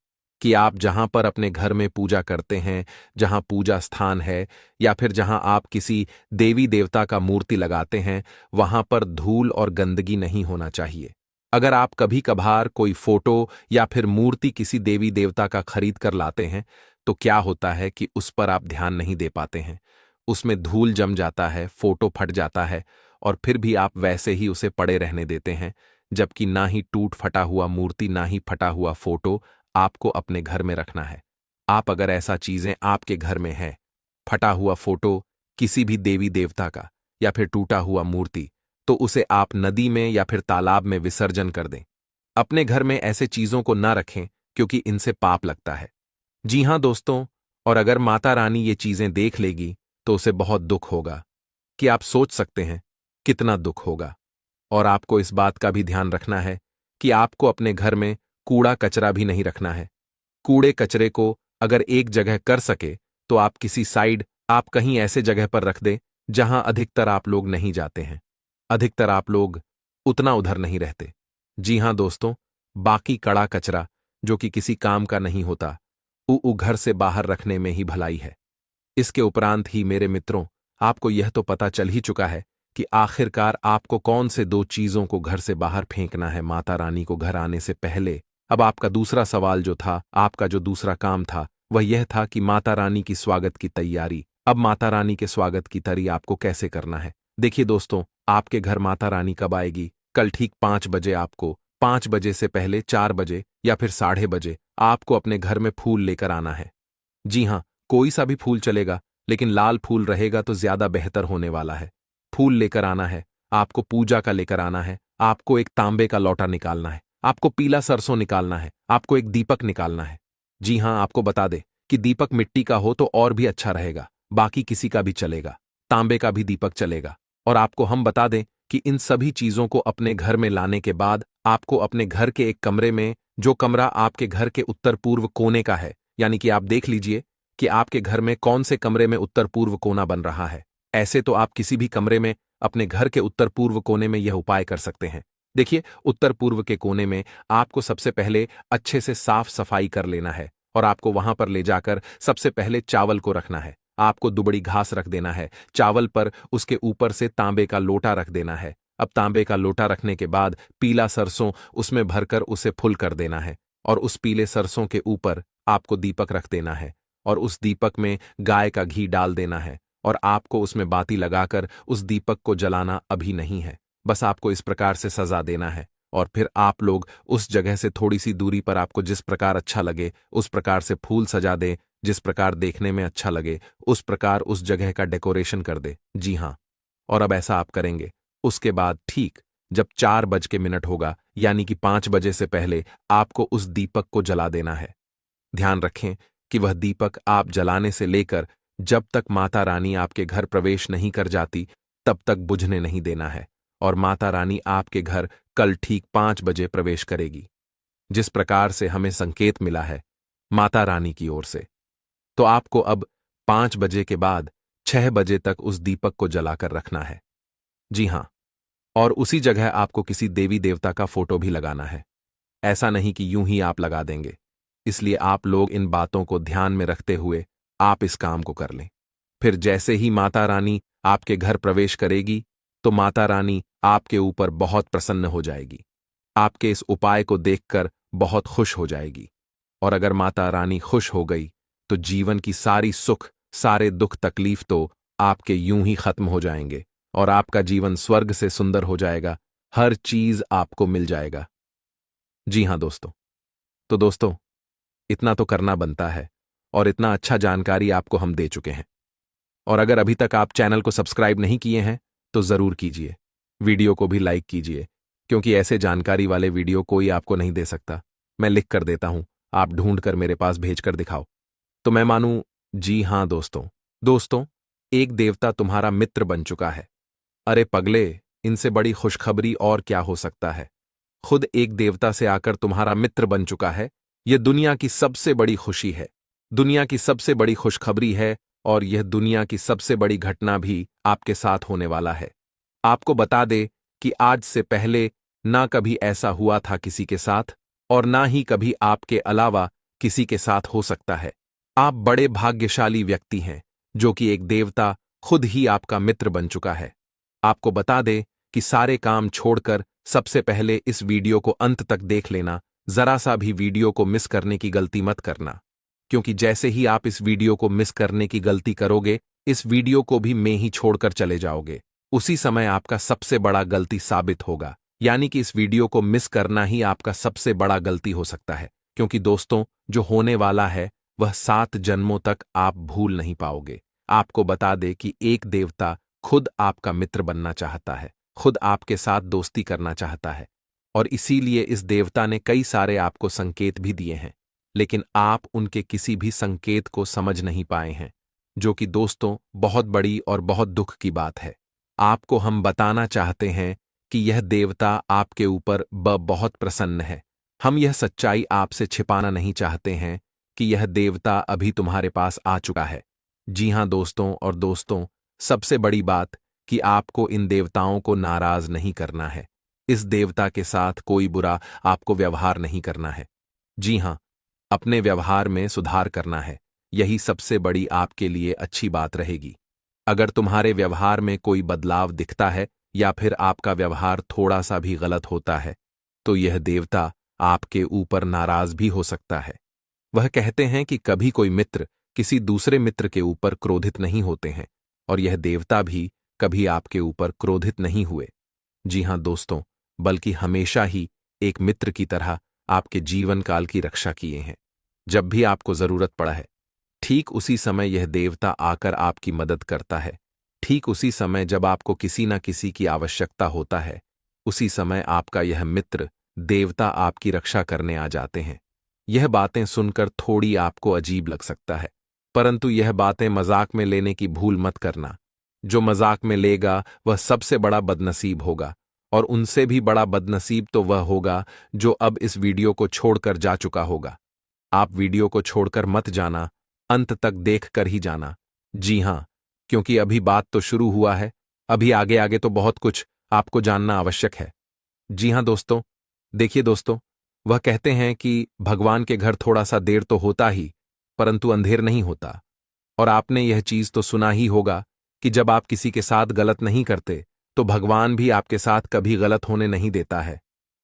कि आप जहां पर अपने घर में पूजा करते हैं, जहां पूजा स्थान है या फिर जहां आप किसी देवी देवता का मूर्ति लगाते हैं, वहां पर धूल और गंदगी नहीं होना चाहिए। अगर आप कभी कभार कोई फोटो या फिर मूर्ति किसी देवी देवता का खरीद कर लाते हैं तो क्या होता है कि उस पर आप ध्यान नहीं दे पाते हैं, उसमें धूल जम जाता है, फोटो फट जाता है और फिर भी आप वैसे ही उसे पड़े रहने देते हैं, जबकि ना ही टूट फटा हुआ मूर्ति ना ही फटा हुआ फोटो आपको अपने घर में रखना है। आप अगर ऐसा चीजें आपके घर में है, फटा हुआ फोटो किसी भी देवी देवता का या फिर टूटा हुआ मूर्ति, तो उसे आप नदी में या फिर तालाब में विसर्जन कर दें। अपने घर में ऐसे चीजों को ना रखें, क्योंकि इनसे पाप लगता है। जी हां दोस्तों, और अगर माता रानी ये चीजें देख लेगी तो उसे बहुत दुख होगा। कि आप सोच सकते हैं कितना दुख होगा। और आपको इस बात का भी ध्यान रखना है कि आपको अपने घर में कूड़ा कचरा भी नहीं रखना है। कूड़े कचरे को अगर एक जगह कर सके तो आप किसी साइड, आप कहीं ऐसे जगह पर रख दें जहां अधिकतर आप लोग नहीं जाते हैं, अधिकतर आप लोग उतना उधर नहीं रहते। जी हां दोस्तों, बाकी कड़ा कचरा जो कि किसी काम का नहीं होता, घर से बाहर रखने में ही भलाई है। इसके उपरांत ही मेरे मित्रों, आपको यह तो पता चल ही चुका है कि आखिरकार आपको कौन से 2 चीजों को घर से बाहर फेंकना है माता रानी को घर आने से पहले। अब आपका दूसरा सवाल जो था, आपका जो दूसरा काम था, वह यह था कि माता रानी की स्वागत की तैयारी। अब माता रानी के स्वागत की तैयारी आपको कैसे करना है। देखिए दोस्तों, आपके घर माता रानी कब आएगी? कल ठीक 5 बजे। आपको 5 बजे से पहले 4 बजे या फिर 4:30 बजे आपको अपने घर में फूल लेकर आना है। जी हाँ, कोई सा भी फूल चलेगा, लेकिन लाल फूल रहेगा तो ज्यादा बेहतर होने वाला है। फूल लेकर आना है, आपको पूजा का लेकर आना है, आपको एक तांबे का लौटा निकालना है, आपको पीला सरसों निकालना है, आपको एक दीपक निकालना है। जी हाँ, आपको बता दे कि दीपक मिट्टी का हो तो और भी अच्छा रहेगा, बाकी किसी का भी चलेगा, तांबे का भी दीपक चलेगा। और आपको हम बता दें कि इन सभी चीजों को अपने घर में लाने के बाद आपको अपने घर के एक कमरे में, जो कमरा आपके घर के उत्तर पूर्व कोने का है, यानी कि आप देख लीजिए कि आपके घर में कौन से कमरे में उत्तर पूर्व कोना बन रहा है। ऐसे तो आप किसी भी कमरे में अपने घर के उत्तर पूर्व कोने में यह उपाय कर सकते हैं। देखिए, उत्तर पूर्व के कोने में आपको सबसे पहले अच्छे से साफ सफाई कर लेना है और आपको वहां पर ले जाकर सबसे पहले चावल को रखना है। आपको दुबड़ी घास रख देना है, चावल पर उसके ऊपर से तांबे का लोटा रख देना है। अब तांबे का लोटा रखने के बाद पीला सरसों उसमें भरकर उसे फुल कर देना है और उस पीले सरसों के ऊपर आपको दीपक रख देना है और उस दीपक में गाय का घी डाल देना है और आपको उसमें बाती लगाकर उस दीपक को जलाना अभी नहीं है, बस आपको इस प्रकार से सजा देना है। और फिर आप लोग उस जगह से थोड़ी सी दूरी पर आपको जिस प्रकार अच्छा लगे उस प्रकार से फूल सजा दे, जिस प्रकार देखने में अच्छा लगे उस प्रकार उस जगह का डेकोरेशन कर दे। जी हाँ, और अब ऐसा आप करेंगे। उसके बाद ठीक जब 4 बज के मिनट होगा, यानी कि 5 बजे से पहले आपको उस दीपक को जला देना है। ध्यान रखें कि वह दीपक आप जलाने से लेकर जब तक माता रानी आपके घर प्रवेश नहीं कर जाती तब तक बुझने नहीं देना है और माता रानी आपके घर कल ठीक 5 बजे प्रवेश करेगी, जिस प्रकार से हमें संकेत मिला है माता रानी की ओर से। तो आपको अब 5 बजे के बाद 6 बजे तक उस दीपक को जलाकर रखना है। जी हाँ, और उसी जगह आपको किसी देवी देवता का फोटो भी लगाना है। ऐसा नहीं कि यूं ही आप लगा देंगे, इसलिए आप लोग इन बातों को ध्यान में रखते हुए आप इस काम को कर लें। फिर जैसे ही माता रानी आपके घर प्रवेश करेगी तो माता रानी आपके ऊपर बहुत प्रसन्न हो जाएगी, आपके इस उपाय को देखकर बहुत खुश हो जाएगी। और अगर माता रानी खुश हो गई तो जीवन की सारी सुख, सारे दुख तकलीफ तो आपके यूं ही खत्म हो जाएंगे और आपका जीवन स्वर्ग से सुंदर हो जाएगा, हर चीज आपको मिल जाएगा। जी हां दोस्तों, तो दोस्तों इतना तो करना बनता है और इतना अच्छा जानकारी आपको हम दे चुके हैं। और अगर अभी तक आप चैनल को सब्सक्राइब नहीं किए हैं तो जरूर कीजिए, वीडियो को भी लाइक कीजिए, क्योंकि ऐसे जानकारी वाले वीडियो कोई आपको नहीं दे सकता। मैं लिख कर देता हूं, आप ढूंढ कर मेरे पास भेजकर दिखाओ तो मैं मानूं। जी हां दोस्तों, दोस्तों एक देवता तुम्हारा मित्र बन चुका है। अरे पगले, इनसे बड़ी खुशखबरी और क्या हो सकता है। खुद एक देवता से आकर तुम्हारा मित्र बन चुका है, यह दुनिया की सबसे बड़ी खुशी है, दुनिया की सबसे बड़ी खुशखबरी है और यह दुनिया की सबसे बड़ी घटना भी आपके साथ होने वाला है। आपको बता दे कि आज से पहले ना कभी ऐसा हुआ था किसी के साथ और ना ही कभी आपके अलावा किसी के साथ हो सकता है। आप बड़े भाग्यशाली व्यक्ति हैं जो कि एक देवता खुद ही आपका मित्र बन चुका है। आपको बता दे कि सारे काम छोड़कर सबसे पहले इस वीडियो को अंत तक देख लेना, जरा सा भी वीडियो को मिस करने की गलती मत करना, क्योंकि जैसे ही आप इस वीडियो को मिस करने की गलती करोगे, इस वीडियो को भी मैं ही छोड़कर चले जाओगे, उसी समय आपका सबसे बड़ा गलती साबित होगा। यानी कि इस वीडियो को मिस करना ही आपका सबसे बड़ा गलती हो सकता है, क्योंकि दोस्तों जो होने वाला है वह 7 जन्मों तक आप भूल नहीं पाओगे। आपको बता दे कि एक देवता खुद आपका मित्र बनना चाहता है, खुद आपके साथ दोस्ती करना चाहता है और इसीलिए इस देवता ने कई सारे आपको संकेत भी दिए हैं, लेकिन आप उनके किसी भी संकेत को समझ नहीं पाए हैं, जो कि दोस्तों बहुत बड़ी और बहुत दुख की बात है। आपको हम बताना चाहते हैं कि यह देवता आपके ऊपर बहुत प्रसन्न है। हम यह सच्चाई आपसे छिपाना नहीं चाहते हैं कि यह देवता अभी तुम्हारे पास आ चुका है। जी हां दोस्तों, और दोस्तों सबसे बड़ी बात कि आपको इन देवताओं को नाराज नहीं करना है। इस देवता के साथ कोई बुरा आपको व्यवहार नहीं करना है। जी हां, अपने व्यवहार में सुधार करना है, यही सबसे बड़ी आपके लिए अच्छी बात रहेगी। अगर तुम्हारे व्यवहार में कोई बदलाव दिखता है या फिर आपका व्यवहार थोड़ा सा भी गलत होता है तो यह देवता आपके ऊपर नाराज भी हो सकता है। वह कहते हैं कि कभी कोई मित्र किसी दूसरे मित्र के ऊपर क्रोधित नहीं होते हैं और यह देवता भी कभी आपके ऊपर क्रोधित नहीं हुए। जी हां दोस्तों, बल्कि हमेशा ही एक मित्र की तरह आपके जीवन काल की रक्षा किए हैं। जब भी आपको जरूरत पड़ा है, ठीक उसी समय यह देवता आकर आपकी मदद करता है। ठीक उसी समय जब आपको किसी न किसी की आवश्यकता होता है, उसी समय आपका यह मित्र देवता आपकी रक्षा करने आ जाते हैं। यह बातें सुनकर थोड़ी आपको अजीब लग सकता है, परंतु यह बातें मजाक में लेने की भूल मत करना। जो मजाक में लेगा वह सबसे बड़ा बदनसीब होगा, और उनसे भी बड़ा बदनसीब तो वह होगा जो अब इस वीडियो को छोड़कर जा चुका होगा। आप वीडियो को छोड़कर मत जाना, अंत तक देख कर ही जाना। जी हां, क्योंकि अभी बात तो शुरू हुआ है, अभी आगे आगे तो बहुत कुछ आपको जानना आवश्यक है। जी हां दोस्तों, देखिए दोस्तों, वह कहते हैं कि भगवान के घर थोड़ा सा देर तो होता ही, परंतु अंधेर नहीं होता। और आपने यह चीज तो सुना ही होगा कि जब आप किसी के साथ गलत नहीं करते, तो भगवान भी आपके साथ कभी गलत होने नहीं देता है।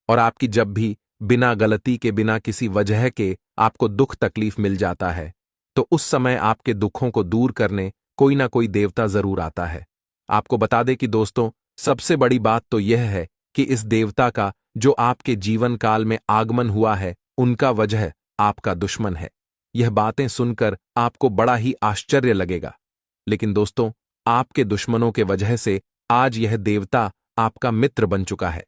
और आपकी जब भी बिना गलती के, बिना किसी वजह के आपको दुख तकलीफ मिल जाता है, तो उस समय आपके दुखों को दूर करने कोई ना कोई देवता जरूर आता है। आपको बता दें कि दोस्तों, सबसे बड़ी बात तो यह है कि इस देवता का जो आपके जीवन काल में आगमन हुआ है, उनका वजह आपका दुश्मन है। यह बातें सुनकर आपको बड़ा ही आश्चर्य लगेगा, लेकिन दोस्तों, आपके दुश्मनों के वजह से आज यह देवता आपका मित्र बन चुका है।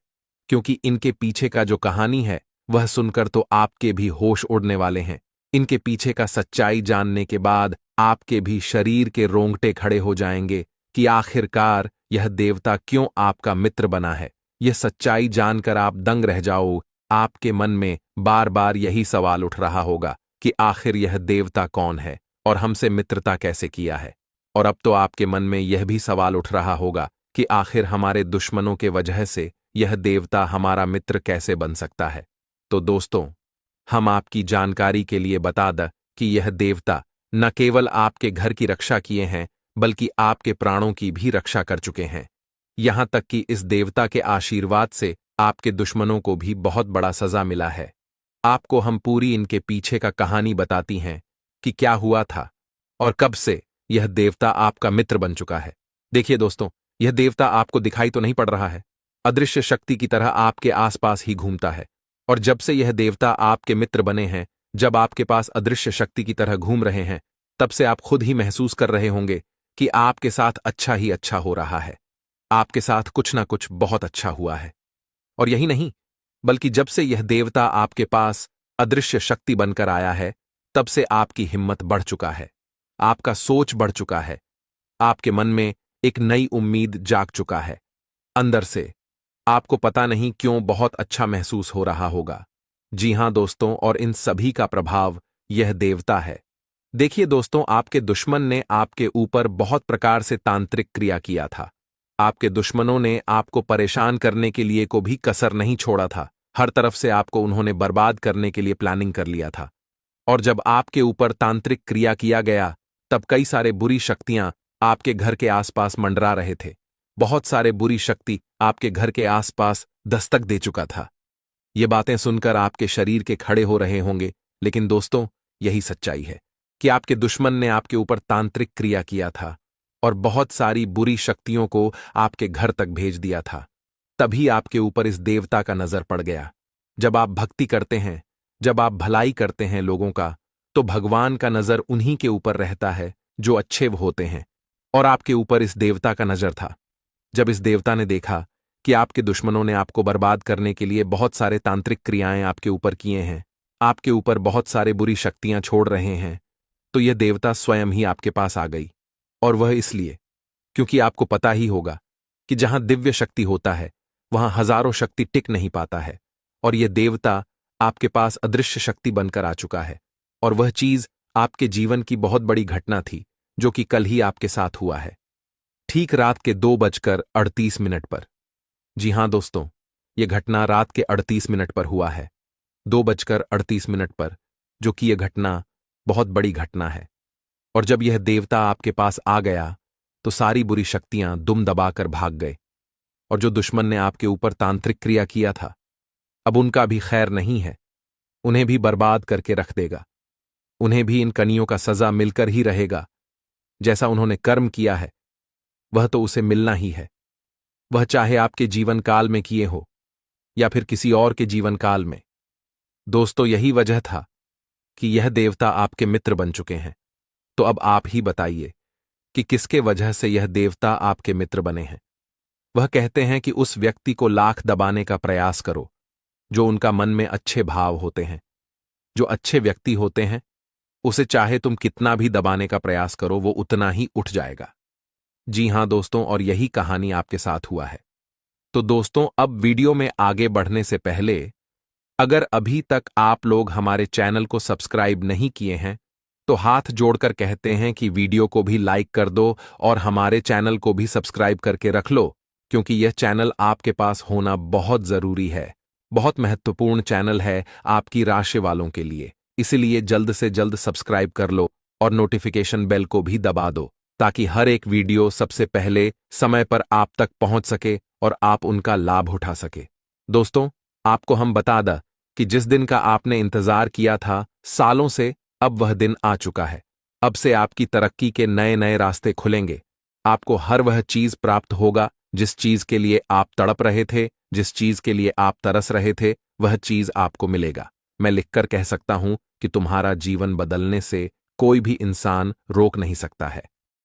क्योंकि इनके पीछे का जो कहानी है, वह सुनकर तो आपके भी होश उड़ने वाले हैं। इनके पीछे का सच्चाई जानने के बाद आपके भी शरीर के रोंगटे खड़े हो जाएंगे कि आखिरकार यह देवता क्यों आपका मित्र बना है। यह सच्चाई जानकर आप दंग रह जाओ। आपके मन में बार बार यही सवाल उठ रहा होगा कि आखिर यह देवता कौन है और हमसे मित्रता कैसे किया है। और अब तो आपके मन में यह भी सवाल उठ रहा होगा कि आखिर हमारे दुश्मनों के वजह से यह देवता हमारा मित्र कैसे बन सकता है। तो दोस्तों, हम आपकी जानकारी के लिए बता दें कि यह देवता न केवल आपके घर की रक्षा किए हैं, बल्कि आपके प्राणों की भी रक्षा कर चुके हैं। यहां तक कि इस देवता के आशीर्वाद से आपके दुश्मनों को भी बहुत बड़ा सजा मिला है। आपको हम पूरी इनके पीछे का कहानी बताती हैं कि क्या हुआ था और कब से यह देवता आपका मित्र बन चुका है। देखिए दोस्तों, यह देवता आपको दिखाई तो नहीं पड़ रहा है, अदृश्य शक्ति की तरह आपके आसपास ही घूमता है। और जब से यह देवता आपके मित्र बने हैं, जब आपके पास अदृश्य शक्ति की तरह घूम रहे हैं, तब से आप खुद ही महसूस कर रहे होंगे कि आपके साथ अच्छा ही अच्छा हो रहा है। आपके साथ कुछ ना कुछ बहुत अच्छा हुआ है। और यही नहीं, बल्कि जब से यह देवता आपके पास अदृश्य शक्ति बनकर आया है, तब से आपकी हिम्मत बढ़ चुका है, आपका सोच बढ़ चुका है, आपके मन में एक नई उम्मीद जाग चुका है। अंदर से आपको पता नहीं क्यों बहुत अच्छा महसूस हो रहा होगा। जी हां दोस्तों, और इन सभी का प्रभाव यह देवता है। देखिए दोस्तों, आपके दुश्मन ने आपके ऊपर बहुत प्रकार से तांत्रिक क्रिया किया था। आपके दुश्मनों ने आपको परेशान करने के लिए को भी कसर नहीं छोड़ा था। हर तरफ से आपको उन्होंने बर्बाद करने के लिए प्लानिंग कर लिया था। और जब आपके ऊपर तांत्रिक क्रिया किया गया, तब कई सारे बुरी शक्तियां आपके घर के आसपास मंडरा रहे थे। बहुत सारे बुरी शक्ति आपके घर के आसपास दस्तक दे चुका था। ये बातें सुनकर आपके शरीर के खड़े हो रहे होंगे, लेकिन दोस्तों, यही सच्चाई है कि आपके दुश्मन ने आपके ऊपर तांत्रिक क्रिया किया था और बहुत सारी बुरी शक्तियों को आपके घर तक भेज दिया था। तभी आपके ऊपर इस देवता का नजर पड़ गया। जब आप भक्ति करते हैं, जब आप भलाई करते हैं लोगों का, तो भगवान का नजर उन्हीं के ऊपर रहता है जो अच्छे होते हैं। और आपके ऊपर इस देवता का नजर था। जब इस देवता ने देखा कि आपके दुश्मनों ने आपको बर्बाद करने के लिए बहुत सारे तांत्रिक क्रियाएं आपके ऊपर किए हैं, आपके ऊपर बहुत सारे बुरी शक्तियां छोड़ रहे हैं, तो यह देवता स्वयं ही आपके पास आ गई। और वह इसलिए क्योंकि आपको पता ही होगा कि जहां दिव्य शक्ति होता है, वहां हजारों शक्ति टिक नहीं पाता है। और यह देवता आपके पास अदृश्य शक्ति बनकर आ चुका है। और वह चीज आपके जीवन की बहुत बड़ी घटना थी, जो कि कल ही आपके साथ हुआ है, ठीक रात के 2:38 पर। जी हां दोस्तों, यह घटना रात के 38 पर हुआ है, 2:38 पर, जो कि यह घटना बहुत बड़ी घटना है। और जब यह देवता आपके पास आ गया, तो सारी बुरी शक्तियां दुम दबाकर भाग गए। और जो दुश्मन ने आपके ऊपर तांत्रिक क्रिया किया था, अब उनका भी खैर नहीं है, उन्हें भी बर्बाद करके रख देगा। उन्हें भी इन कनियों का सजा मिलकर ही रहेगा। जैसा उन्होंने कर्म किया है, वह तो उसे मिलना ही है। वह चाहे आपके जीवन काल में किए हो या फिर किसी और के जीवन काल में। दोस्तों, यही वजह था कि यह देवता आपके मित्र बन चुके हैं। तो अब आप ही बताइए कि किसके वजह से यह देवता आपके मित्र बने हैं। वह कहते हैं कि उस व्यक्ति को लाख दबाने का प्रयास करो जो उनका मन में अच्छे भाव होते हैं। जो अच्छे व्यक्ति होते हैं उसे चाहे तुम कितना भी दबाने का प्रयास करो वो उतना ही उठ जाएगा। जी हां दोस्तों, और यही कहानी आपके साथ हुआ है। तो दोस्तों, अब वीडियो में आगे बढ़ने से पहले अगर अभी तक आप लोग हमारे चैनल को सब्सक्राइब नहीं किए हैं तो हाथ जोड़कर कहते हैं कि वीडियो को भी लाइक कर दो और हमारे चैनल को भी सब्सक्राइब करके रख लो, क्योंकि यह चैनल आपके पास होना बहुत जरूरी है। बहुत महत्वपूर्ण चैनल है आपकी राशि वालों के लिए, इसलिए जल्द से जल्द सब्सक्राइब कर लो और नोटिफिकेशन बेल को भी दबा दो ताकि हर एक वीडियो सबसे पहले समय पर आप तक पहुंच सके और आप उनका लाभ उठा सके। दोस्तों, आपको हम बता दें कि जिस दिन का आपने इंतजार किया था सालों से, अब वह दिन आ चुका है। अब से आपकी तरक्की के नए नए रास्ते खुलेंगे। आपको हर वह चीज प्राप्त होगा जिस चीज के लिए आप तड़प रहे थे, जिस चीज के लिए आप तरस रहे थे, वह चीज आपको मिलेगा। मैं लिखकर कह सकता हूं कि तुम्हारा जीवन बदलने से कोई भी इंसान रोक नहीं सकता है।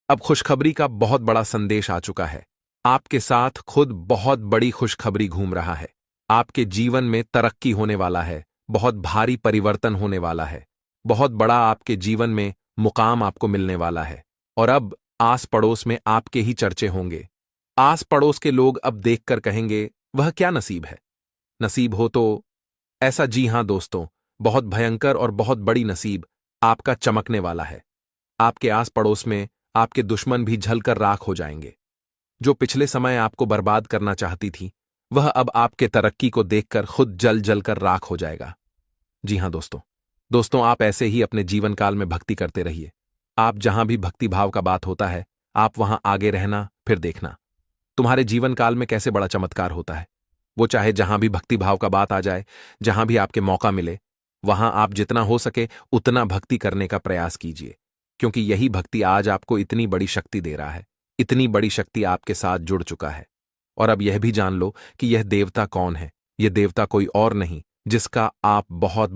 अब खुशखबरी का बहुत बड़ा संदेश आ चुका है। आपके साथ खुद बहुत बड़ी खुशखबरी घूम रहा है। आपके जीवन में तरक्की होने वाला है, बहुत भारी परिवर्तन होने वाला है, बहुत बड़ा आपके जीवन में मुकाम आपको मिलने वाला है। और अब आस पड़ोस में आपके ही चर्चे होंगे। आस पड़ोस के लोग अब देखकर कहेंगे, वह क्या नसीब है। नसीब हो तो ऐसा, जी हां दोस्तों, बहुत भयंकर और बहुत बड़ी नसीब आपका चमकने वाला है। आपके आस पड़ोस में आपके दुश्मन भी जलकर राख हो जाएंगे। जो पिछले समय आपको बर्बाद करना चाहती थी वह अब आपके तरक्की को देखकर खुद जल जल कर राख हो जाएगा। जी हां दोस्तों, आप ऐसे ही अपने जीवन काल में भक्ति करते रहिए। आप जहां भी भक्ति भाव का बात होता है आप वहां आगे रहना, फिर देखना तुम्हारे जीवन काल में कैसे बड़ा चमत्कार होता है। वो चाहे जहां भी भक्ति भाव का बात आ जाए, जहां भी आपके मौका मिले, वहां आप जितना हो सके उतना भक्ति करने का प्रयास कीजिए, क्योंकि यही भक्ति आज आपको इतनी बड़ी शक्ति दे रहा है। इतनी बड़ी शक्ति आपके साथ जुड़ चुका है। और अब यह भी जान लो कि यह देवता कौन है। यह देवता कोई और नहीं, जिसका आप बहुत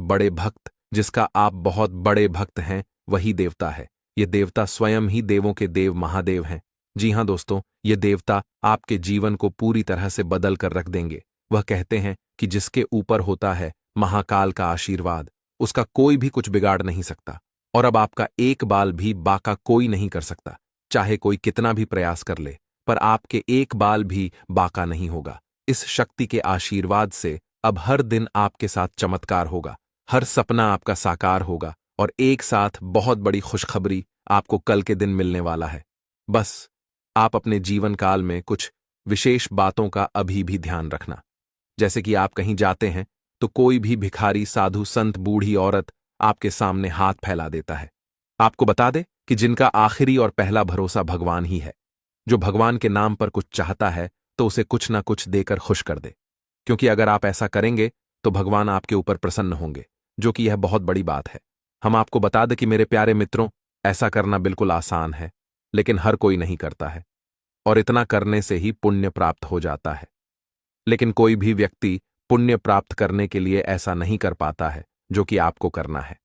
बड़े भक्त हैं, वही देवता है। यह देवता स्वयं ही देवों के देव महादेव हैं। जी हां दोस्तों, ये देवता आपके जीवन को पूरी तरह से बदल कर रख देंगे। वह कहते हैं कि जिसके ऊपर होता है महाकाल का आशीर्वाद, उसका कोई भी कुछ बिगाड़ नहीं सकता। और अब आपका एक बाल भी बाका कोई नहीं कर सकता, चाहे कोई कितना भी प्रयास कर ले, पर आपके एक बाल भी बाका नहीं होगा। इस शक्ति के आशीर्वाद से अब हर दिन आपके साथ चमत्कार होगा, हर सपना आपका साकार होगा और एक साथ बहुत बड़ी खुशखबरी आपको कल के दिन मिलने वाला है। बस आप अपने जीवन काल में कुछ विशेष बातों का अभी भी ध्यान रखना। जैसे कि आप कहीं जाते हैं तो कोई भी भिखारी, साधु, संत, बूढ़ी औरत आपके सामने हाथ फैला देता है। आपको बता दे कि जिनका आखिरी और पहला भरोसा भगवान ही है। जो भगवान के नाम पर कुछ चाहता है तो उसे कुछ ना कुछ देकर खुश कर दे, क्योंकि अगर आप ऐसा करेंगे तो भगवान आपके ऊपर प्रसन्न होंगे, जो कि यह बहुत बड़ी बात है। हम आपको बता दें कि मेरे प्यारे मित्रों, ऐसा करना बिल्कुल आसान है, लेकिन हर कोई नहीं करता है, और इतना करने से ही पुण्य प्राप्त हो जाता है। लेकिन कोई भी व्यक्ति पुण्य प्राप्त करने के लिए ऐसा नहीं कर पाता है जो कि आपको करना है।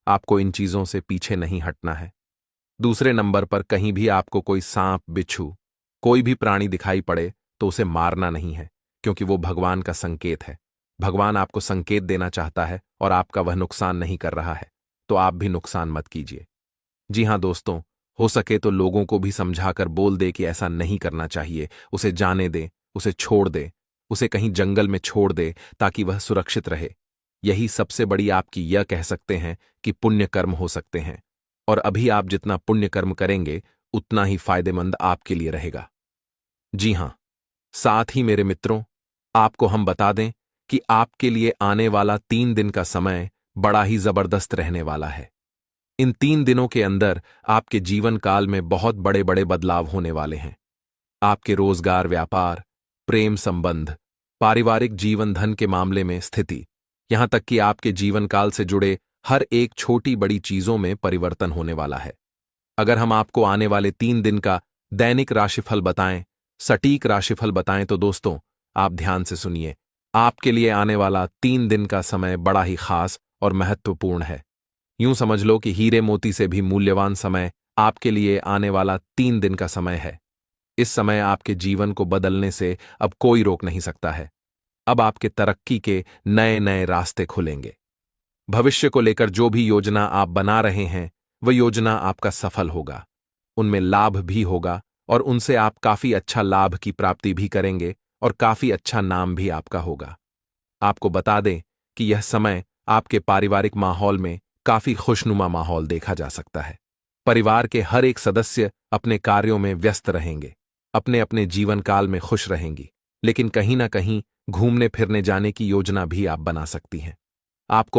आपको इन चीजों से पीछे नहीं हटना है। दूसरे नंबर पर, कहीं भी आपको कोई सांप, बिच्छू, कोई भी प्राणी दिखाई पड़े तो उसे मारना नहीं है, क्योंकि वो भगवान का संकेत है। भगवान आपको संकेत देना चाहता है और आपका वह नुकसान नहीं कर रहा है, तो आप भी नुकसान मत कीजिए। जी हां दोस्तों, हो सके तो लोगों को भी समझाकर बोल दे कि ऐसा नहीं करना चाहिए। उसे जाने दे, उसे छोड़ दे, उसे कहीं जंगल में छोड़ दे ताकि वह सुरक्षित रहे। यही सबसे बड़ी आपकी यह कह सकते हैं कि पुण्य कर्म हो सकते हैं। और अभी आप जितना पुण्य कर्म करेंगे उतना ही फायदेमंद आपके लिए रहेगा। जी हां, साथ ही मेरे मित्रों, आपको हम बता दें कि आपके लिए आने वाला 3 दिन का समय बड़ा ही जबरदस्त रहने वाला है। इन 3 दिनों के अंदर आपके जीवन काल में बहुत बड़े बड़े बदलाव होने वाले हैं। आपके रोजगार, व्यापार, प्रेम संबंध, पारिवारिक जीवन, धन के मामले में स्थिति, यहां तक कि आपके जीवन काल से जुड़े हर एक छोटी बड़ी चीजों में परिवर्तन होने वाला है। अगर हम आपको आने वाले 3 दिन का दैनिक राशिफल बताएं, सटीक राशिफल बताएं, तो दोस्तों आप ध्यान से सुनिए। आपके लिए आने वाला 3 दिन का समय बड़ा ही खास और महत्वपूर्ण है। यूं समझ लो कि हीरे मोती से भी मूल्यवान समय आपके लिए आने वाला 3 दिन का समय है। इस समय आपके जीवन को बदलने से अब कोई रोक नहीं सकता है। अब आपके तरक्की के नए नए रास्ते खुलेंगे। भविष्य को लेकर जो भी योजना आप बना रहे हैं, वह योजना आपका सफल होगा। उनमें लाभ भी होगा और उनसे आप काफी अच्छा लाभ की प्राप्ति भी करेंगे और काफी अच्छा नाम भी आपका होगा। आपको बता दें कि यह समय आपके पारिवारिक माहौल में काफी खुशनुमा माहौल देखा जा सकता है। परिवार के हर एक सदस्य अपने कार्यों में व्यस्त रहेंगे, अपने अपने जीवन काल में खुश रहेंगी, लेकिन कहीं ना कहीं घूमने फिरने जाने की योजना भी आप बना सकती हैं। आपको